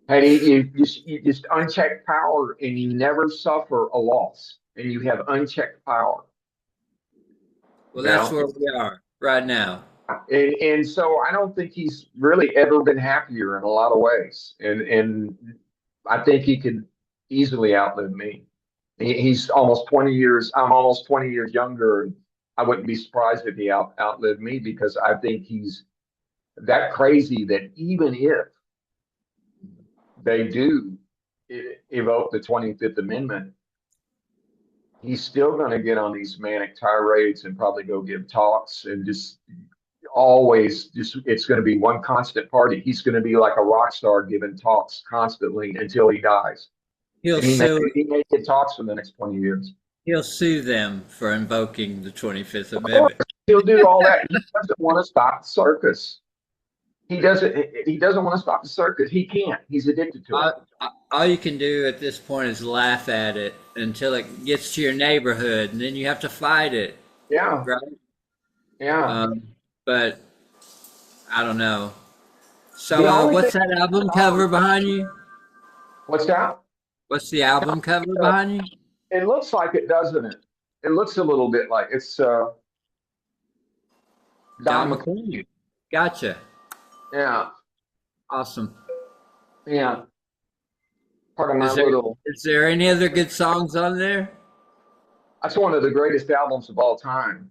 Had you just unchecked power and you never suffer a loss, and you have unchecked power, Well, you that's know? where we are right now. And so I don't think he's really ever been happier in a lot of ways. And I think he could easily outlive me. He's almost 20 years, I'm almost 20 years younger. I wouldn't be surprised if he outlived me because I think he's that crazy that even if they do evoke the 25th Amendment, he's still going to get on these manic tirades and probably go give talks and just always just it's going to be one constant party. He's going to be like a rock star giving talks constantly until he dies. He'll And sue he may get talks for the next 20 years. he'll sue them for invoking the 25th Of course, Amendment. he'll do all that. He doesn't want to stop the circus. He doesn't want to stop the circus. He can't. He's addicted to it. All you can do at this point is laugh at it until it gets to your neighborhood, and then you have to fight it, Yeah. right? Yeah. But I don't know. So, The only what's thing that album cover behind you? what's that? What's the album cover behind you? It looks like it, doesn't it? It looks a little bit like it's Don Don McLean. McLean. Gotcha. Yeah. Awesome. Yeah. Part of my Is there little is there any other good songs on there? that's one of the greatest albums of all time.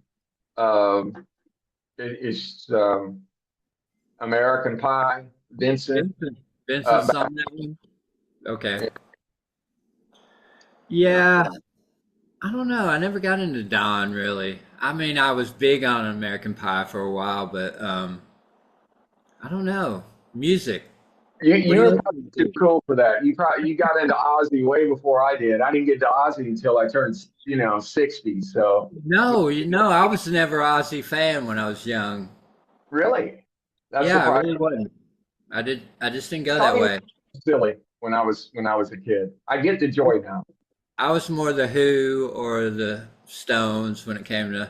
It's American Pie, Vincent. Vincent. Uh, Vincent's on that one. Okay. Yeah, I don't know. I never got into Don really. I mean, I was big on American Pie for a while, but I don't know. Music. What do you're you probably listen too to? cool for that. You got into Ozzy way before I did. I didn't get to Ozzy until I turned 60. So No, I was never Ozzy fan when I was young. really, that's Yeah, I surprising. really wasn't. I just didn't go I that thought he way. was silly when I was a kid. I get the joy now. I was more the Who or the Stones when it came to.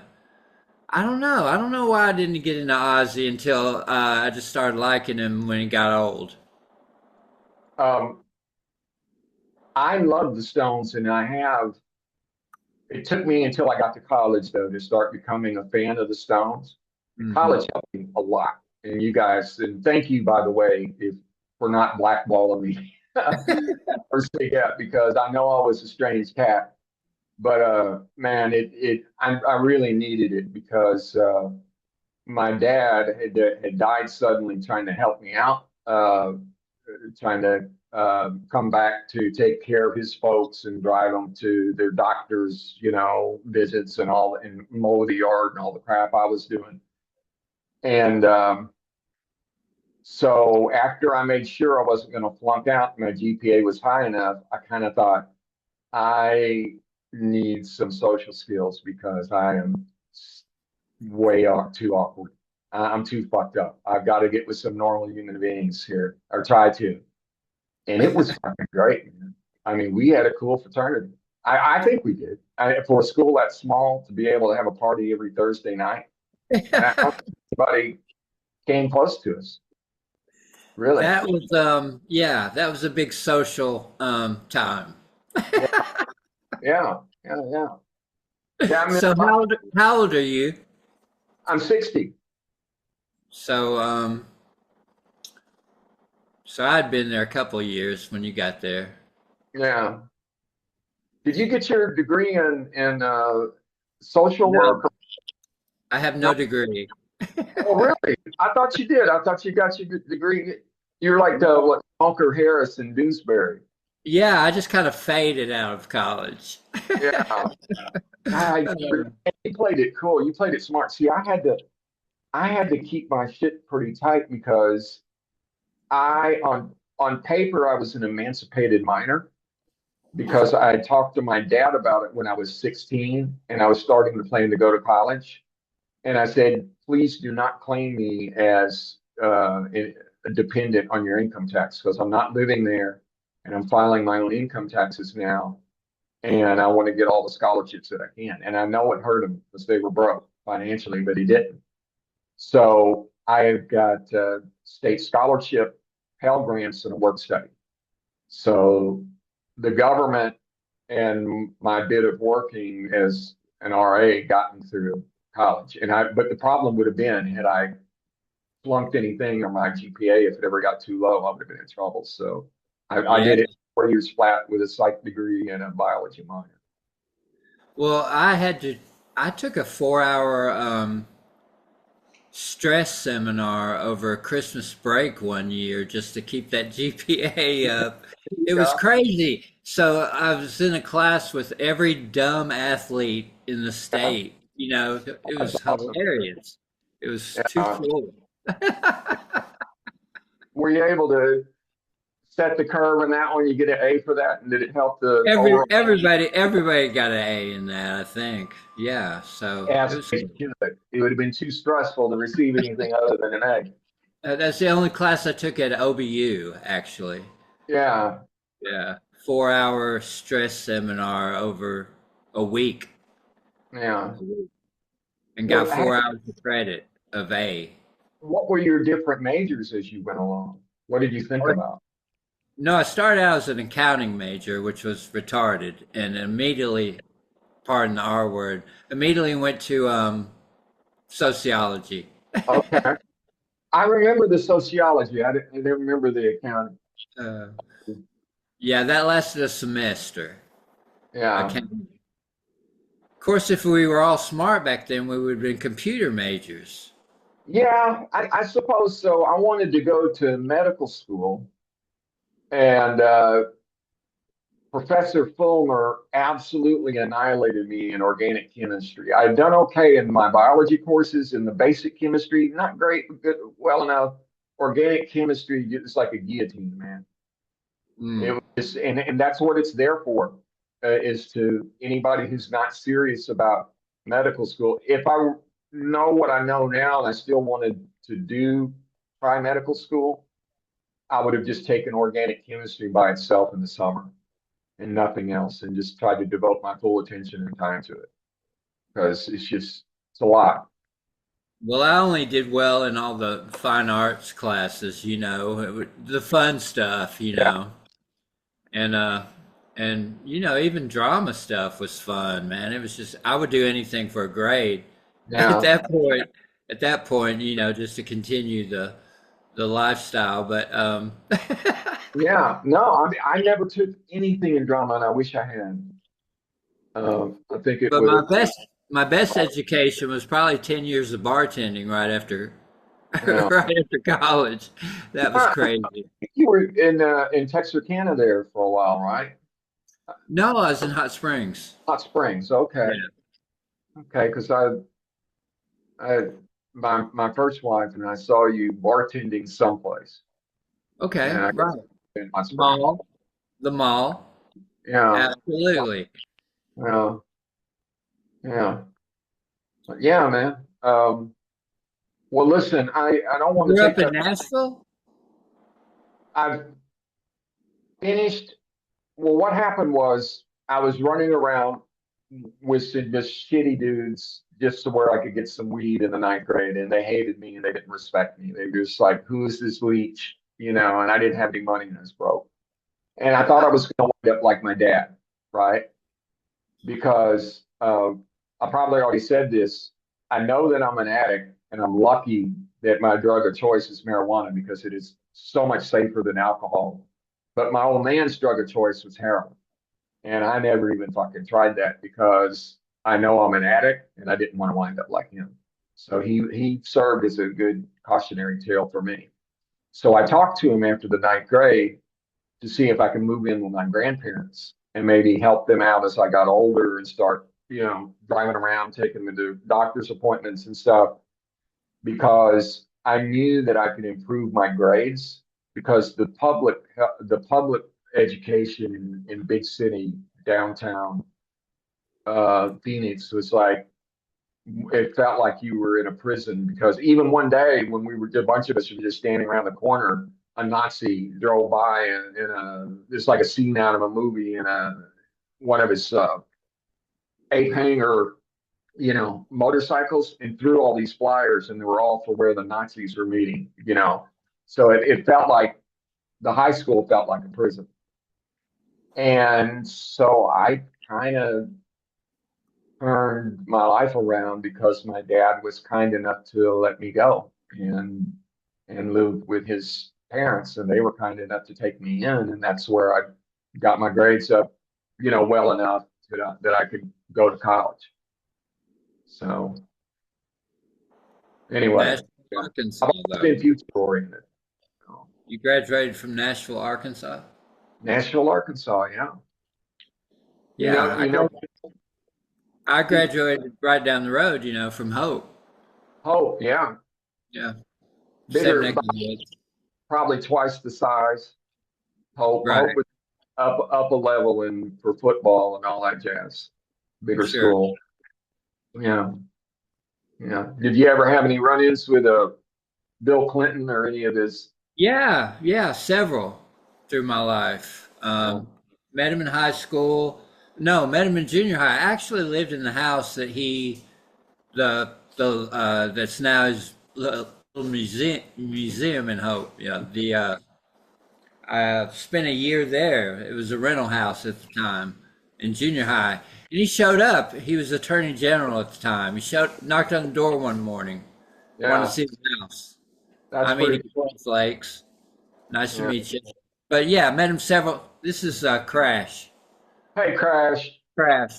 I don't know. I don't know why I didn't get into Ozzy until I just started liking him when he got old. Um, I love the Stones, and I have. It took me until I got to college though to start becoming a fan of the Stones. Hmm. College helped me a lot, and you guys, and thank you by the way, if for not blackballing me or say yeah, because I know I was a strange cat, but man, I really needed it because my dad had died suddenly trying to help me out, trying to come back to take care of his folks and drive them to their doctors, visits and all, and mow the yard and all the crap I was doing. And so after I made sure I wasn't going to flunk out, my GPA was high enough, I kind of thought I need some social skills because I am too awkward. I'm too fucked up. I've got to get with some normal human beings here, or try to. And it was fucking great, man. I mean, we had a cool fraternity. I think we did. For a school that small to be able to have a party every Thursday night, and I don't think anybody came close to us, really. That was yeah, that was a big social time. Yeah, yeah, yeah, yeah. Yeah, I mean, So how old are you? I'm 60. So so I'd been there a couple of years when you got there. Yeah. Did you get your degree in social No, work? I have No. no degree. Oh, really? I thought you did. I thought you got your degree. You're like the what Bunker Harris in Dewsbury. Yeah, I just kind of faded out of college. Yeah. I, you played it cool. You played it smart. See, I had to keep my shit pretty tight because on paper I was an emancipated minor because I had talked to my dad about it when I was 16 and I was starting to plan to go to college. And I said, please do not claim me as a dependent on your income tax because I'm not living there and I'm filing my own income taxes now. And I want to get all the scholarships that I can. And I know it hurt them because they were broke financially, but he didn't. So I've got state scholarship, Pell Grants, and a work study. So the government and my bit of working as an RA gotten through college. But the problem would have been had I flunked anything or my GPA, if it ever got too low, I would have been in trouble. So I Yeah. did it 4 years flat with a psych degree and a biology minor. Well, I took a 4 hour stress seminar over a Christmas break one year just to keep that GPA up. It was Yeah, crazy. So I was in a class with every dumb athlete in the yeah, state. You know, it that's was awesome. hilarious. It was too Yeah. cool. Were you able to set the curve in that one? You get an A for that, and did it help the overall Everybody got an A in that, I think. Yeah, so it as was. they should? It would have been too stressful to receive anything other than an A. That's the only class I took at OBU, actually. Yeah, Yeah, 4 hour stress seminar over a week, yeah. and got Well, 4 hours of credit of A. what were your different majors as you went along? What did you think about? No, I started out as an accounting major, which was retarded, and immediately, pardon the R word, immediately went to sociology. Okay. I remember the sociology. I didn't remember the accounting. Uh, yeah, that lasted a semester. Yeah. Accounting. Of course, if we were all smart back then, we would have been computer majors. Yeah, I suppose so. I wanted to go to medical school, and Professor Fulmer absolutely annihilated me in organic chemistry. I had done okay in my biology courses in the basic chemistry, not great, but good, well enough. Organic chemistry is like a guillotine, man. It Mm. was just, and that's what it's there for, is to anybody who's not serious about medical school. If I know what I know now and I still wanted to try medical school, I would have just taken organic chemistry by itself in the summer and nothing else, and just tried to devote my full attention and time to it because it's a lot. Well, I only did well in all the fine arts classes, the fun stuff, Yeah, and even drama stuff was fun, man. It was just I would do anything for a grade. At yeah, that point, just to continue the lifestyle. But yeah. No, I mean, I never took anything in drama, and I wish I had. I think it but would my best education was probably 10 years of bartending right after have. right after college. That was Yeah. crazy. You were in Texarkana there for a while, right? No, I was in Hot Springs. Hot Springs. Okay, Yeah. okay. Because I my first wife and I saw you bartending someplace, and Okay, I guess right. in Hot Springs. Mall, the mall. Yeah, Absolutely. yeah, yeah, yeah, man. Well, listen, I don't You want to grew take up in up. Nashville? I've finished. Well, what happened was I was running around with some just shitty dudes just to where I could get some weed in the ninth grade, and they hated me and they didn't respect me. They were just like, "Who is this leech?" And I didn't have any money and I was broke. And I thought I was going to wind up like my dad, right? Because I probably already said this. I know that I'm an addict, and I'm lucky that my drug of choice is marijuana because it is so much safer than alcohol. But my old man's drug of choice was heroin. And I never even fucking tried that because I know I'm an addict and I didn't want to wind up like him. So he served as a good cautionary tale for me. So I talked to him after the ninth grade to see if I can move in with my grandparents and maybe help them out as I got older and start, driving around, taking them to doctor's appointments and stuff because I knew that I could improve my grades because the public education in big city downtown Phoenix was like it felt like you were in a prison because even one day when a bunch of us were just standing around the corner, a Nazi drove by it's like a scene out of a movie in one of his ape hanger motorcycles and threw all these flyers and they were all for where the Nazis were meeting. So it felt like the high school felt like a prison. And so I kind of turned my life around because my dad was kind enough to let me go and live with his parents and they were kind enough to take me in and that's where I got my grades up, well enough that I could go to college. So anyway, Yeah. Arkansas, I've always though. been future oriented. You graduated from Nashville, Arkansas? Nashville, Arkansas. Yeah. Yeah, You know, I graduated right down the road, from Hope. Hope. Yeah. Yeah, same Bigger, neck of about the woods. probably twice the size. Hope Right, was up a level in for football and all that jazz. Bigger sure. school. Yeah. Yeah. Did you ever have any run-ins with Bill Clinton or any of his? Yeah, yeah, several through my life. Uh, Met him in high school. No, met him in junior high. I actually lived in the house that that's now his little museum in Hope. Yeah, I spent a year there. It was a rental house at the time in junior high. And he showed up. He was attorney general at the time. Knocked on the door one morning, wanted to yeah. see the house. That's I mean, pretty he cool. flakes. Nice to Yeah. meet you. But yeah, I met him several. This is Crash. Hey, Crash. Crash.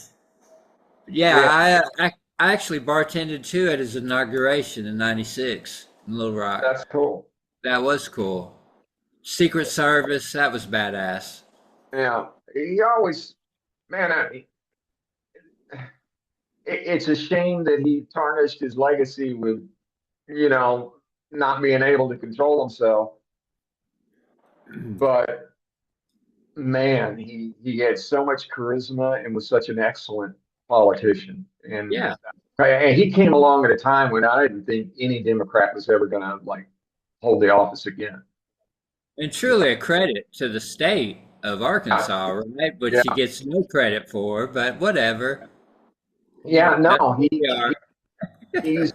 Yeah, Yeah. I actually bartended too at his inauguration in '96 in Little Rock. That's cool. That was cool. Secret Service, that was badass. Yeah. He always, man, it's a shame that he tarnished his legacy with, you know, not being able to control himself. But man, he had so much charisma and was such an excellent politician. Yeah, And he came along at a time when I didn't think any Democrat was ever going to like hold the office again. and truly a credit to the state of Yeah, Arkansas, right? Which he yeah, gets no credit for, but whatever. yeah. No, That's who we are. he's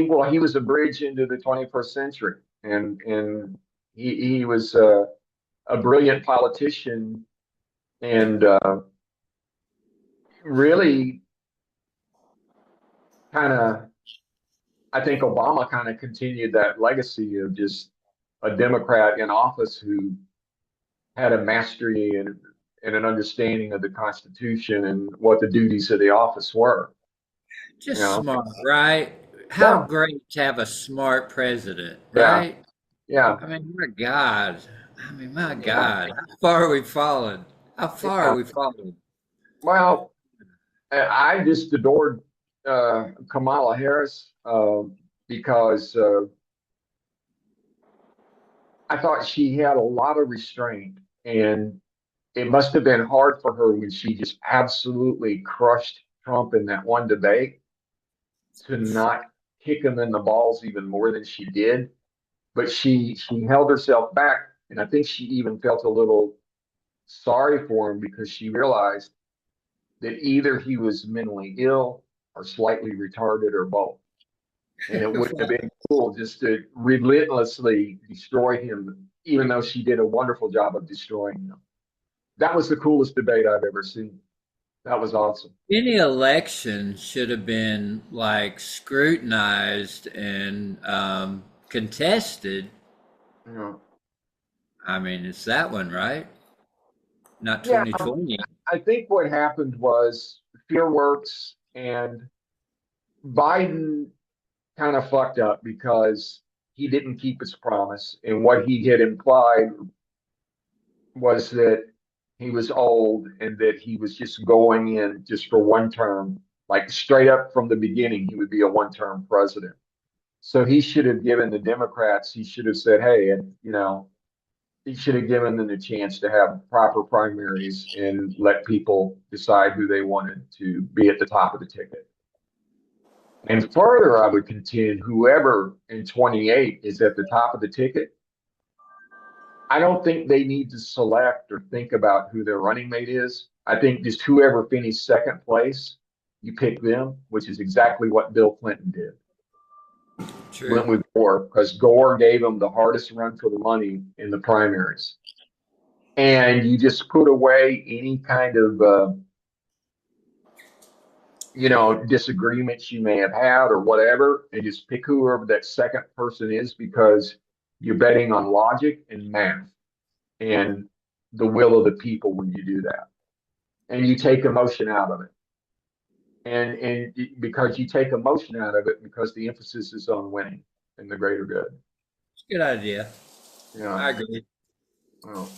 well, he was a bridge into the 21st century, and he was a brilliant politician, and really kind of, I think Obama kind of continued that legacy of just a Democrat in office who had a mastery and an understanding of the Constitution and what the duties of the office were. You Just know, smart, right? How yeah, great to have a smart president, yeah, right? yeah, I mean, my God. I mean, my yeah, God. How far are we fallen? How far are yeah. we fallen? Well, I just adored Kamala Harris because I thought she had a lot of restraint, and it must have been hard for her when she just absolutely crushed Trump in that one debate to not kick him in the balls even more than she did. But she held herself back, and I think she even felt a little sorry for him because she realized that either he was mentally ill or slightly retarded or both. And it would have been cool just to relentlessly destroy him, even though she did a wonderful job of destroying him. That was the coolest debate I've ever seen. That was awesome. Any election should have been like scrutinized and contested. Yeah, I mean, it's that one, right? Not yeah. 2020. I think what happened was fear works, and Biden kind of fucked up because he didn't keep his promise. And what he had implied was that he was old and that he was just going in just for one term, like straight up from the beginning, he would be a one-term president. So he should have given the Democrats, he should have said, hey, and he should have given them the chance to have proper primaries and let people decide who they wanted to be at the top of the ticket. And further, I would contend whoever in 28 is at the top of the ticket, I don't think they need to select or think about who their running mate is. I think just whoever finished second place, you pick them, which is exactly what Bill Clinton did. True. Went with Gore because Gore gave him the hardest run for the money in the primaries. And you just put away any kind of disagreements you may have had or whatever, and just pick whoever that second person is because you're betting on logic and math and the will of the people when you do that. And you take emotion out of it. because you take emotion out of it because the emphasis is on winning and the greater good. It's a good idea. Yeah. I agree. Well,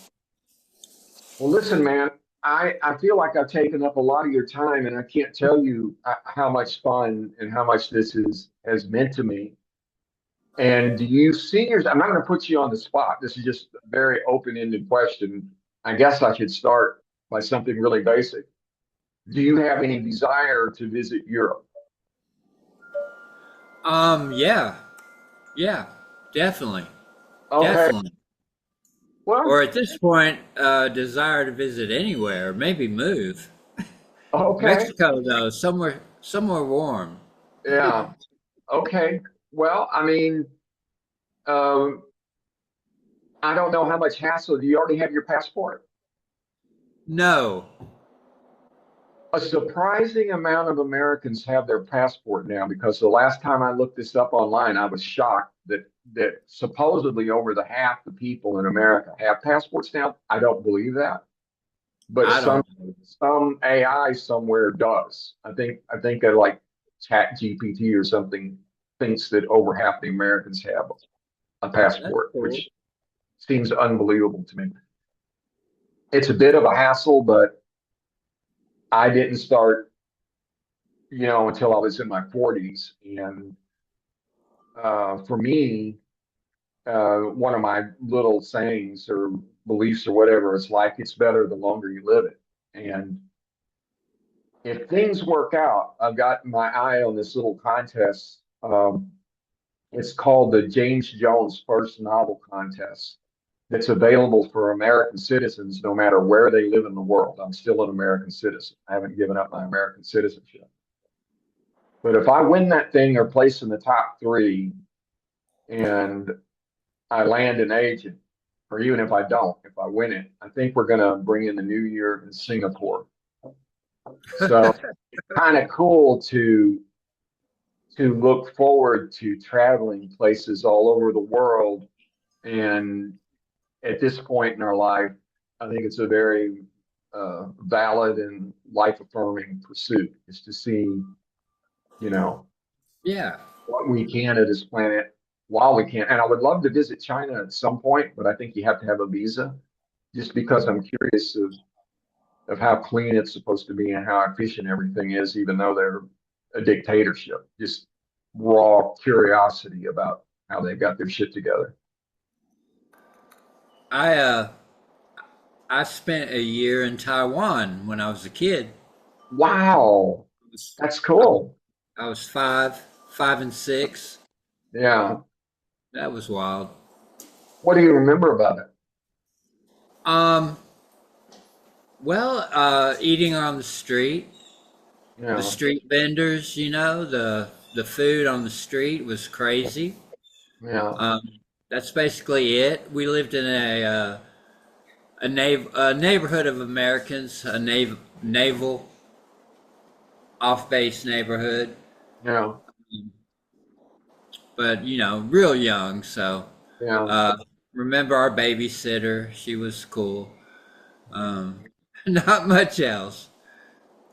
well, listen, man, I feel like I've taken up a lot of your time, and I can't tell you how much fun and how much this has meant to me. And do you see yours? I'm not going to put you on the spot. This is just a very open-ended question. I guess I should start by something really basic. Do you have any desire to visit Europe? Yeah, yeah, definitely, Okay. definitely. Or Well, at this point, desire to visit anywhere, maybe move. okay. Mexico, though, somewhere warm. Yeah. Okay. Well, I mean, um, I don't know how much hassle. Do you already have your passport? No, A surprising amount of Americans have their passport now because the last time I looked this up online, I was shocked that supposedly over the half the people in America have passports now. I don't believe that, but I some don't. some AI somewhere does. I think like Chat GPT or something thinks that over half the Americans have a That's passport, cool. which seems unbelievable to me. It's a bit of a hassle, but I didn't start, until I was in my 40s. And for me, one of my little sayings or beliefs or whatever is life gets better the longer you live it. And if things work out, I've got my eye on this little contest. It's called the James Jones First Novel Contest. That's available for American citizens no matter where they live in the world. I'm still an American citizen. I haven't given up my American citizenship. But if I win that thing or place in the top three and I land an agent, or even if I don't, if I win it, I think we're going to bring in the new year in Singapore. So kind of cool to look forward to traveling places all over the world. And at this point in our life, I think it's a very valid and life affirming pursuit is to see, you know, Yeah, what we can of this planet while we can. And I would love to visit China at some point, but I think you have to have a visa just because I'm curious of how clean it's supposed to be and how efficient everything is, even though they're a dictatorship. Just raw curiosity about how they've got their shit together. I uh, I spent a year in Taiwan when I was a kid. Wow, I was, that's I, cool. I was 5 and 6. Yeah. That was wild. What do you remember about it? Um, well, eating on the Yeah. street vendors, the food on the street was crazy. Yeah. Um, that's basically it. We lived in a neighborhood of Americans, a naval off base neighborhood, Yeah. but real young. So Yeah. uh, remember our babysitter? She was cool. Not much else.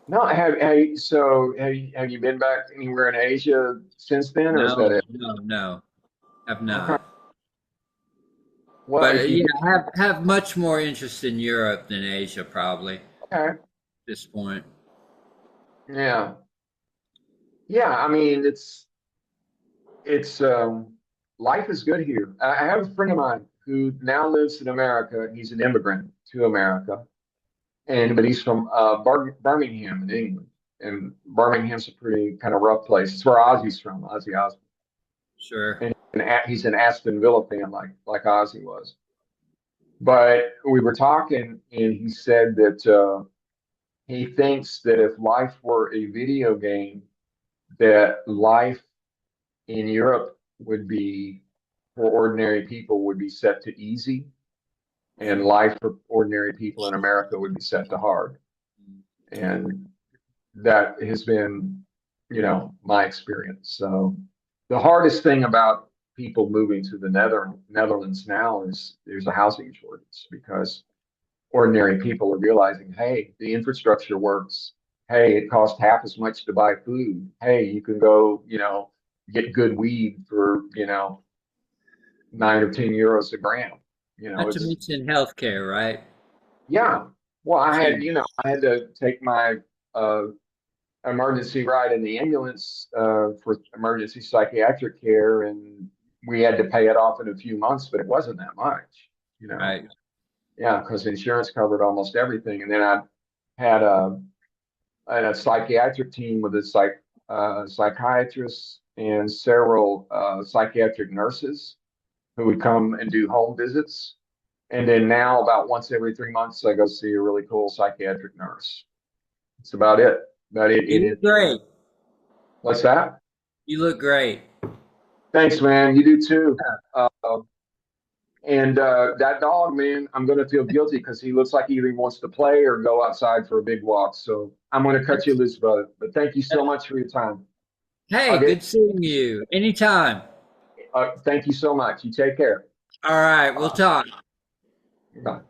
No, have you been back anywhere in Asia since then, or is that No, it? no, no, have Okay. not. Well, But if you yeah, do, have much more interest in Europe than Asia probably at okay. this point. Yeah. Yeah. I mean, it's life is good here. I have a friend of mine who now lives in America. He's an immigrant to America, but he's from Birmingham in England. And Birmingham's a pretty kind of rough place. It's where Ozzy's from, Ozzy Osbourne. Sure. And he's an Aston Villa fan, like Ozzy was. But we were talking, and he said that he thinks that if life were a video game, that life in Europe would be for ordinary people would be set to easy, and life for ordinary people in America would be set to hard. And that has been, my experience. So the hardest thing about people moving to the Netherlands now is there's a housing shortage because ordinary people are realizing, hey, the infrastructure works. Hey, it costs half as much to buy food. Hey, you can go, get good weed for, 9 or 10 euros a gram. Not to It's, mention healthcare, right? yeah. Well, Yeah, I had to take my uh, emergency ride in the ambulance for emergency psychiatric care, and we had to pay it off in a few months, but it wasn't that much, you know. right. Yeah, because insurance covered almost everything. And then I had a psychiatric team with a psychiatrist and several psychiatric nurses who would come and do home visits. And then now, about once every 3 months, I go see a really cool psychiatric nurse. That's about it. About it. You look great. What's that? You look great. Thanks, man. You do too. Uh, and that dog, man, I'm going to feel guilty because he looks like he either wants to play or go outside for a big walk. So I'm going to cut you loose, brother. But thank you so much for your time. Hey, I'll get. good seeing you. Anytime. Thank you so much. You take care. All right, we'll talk. Bye.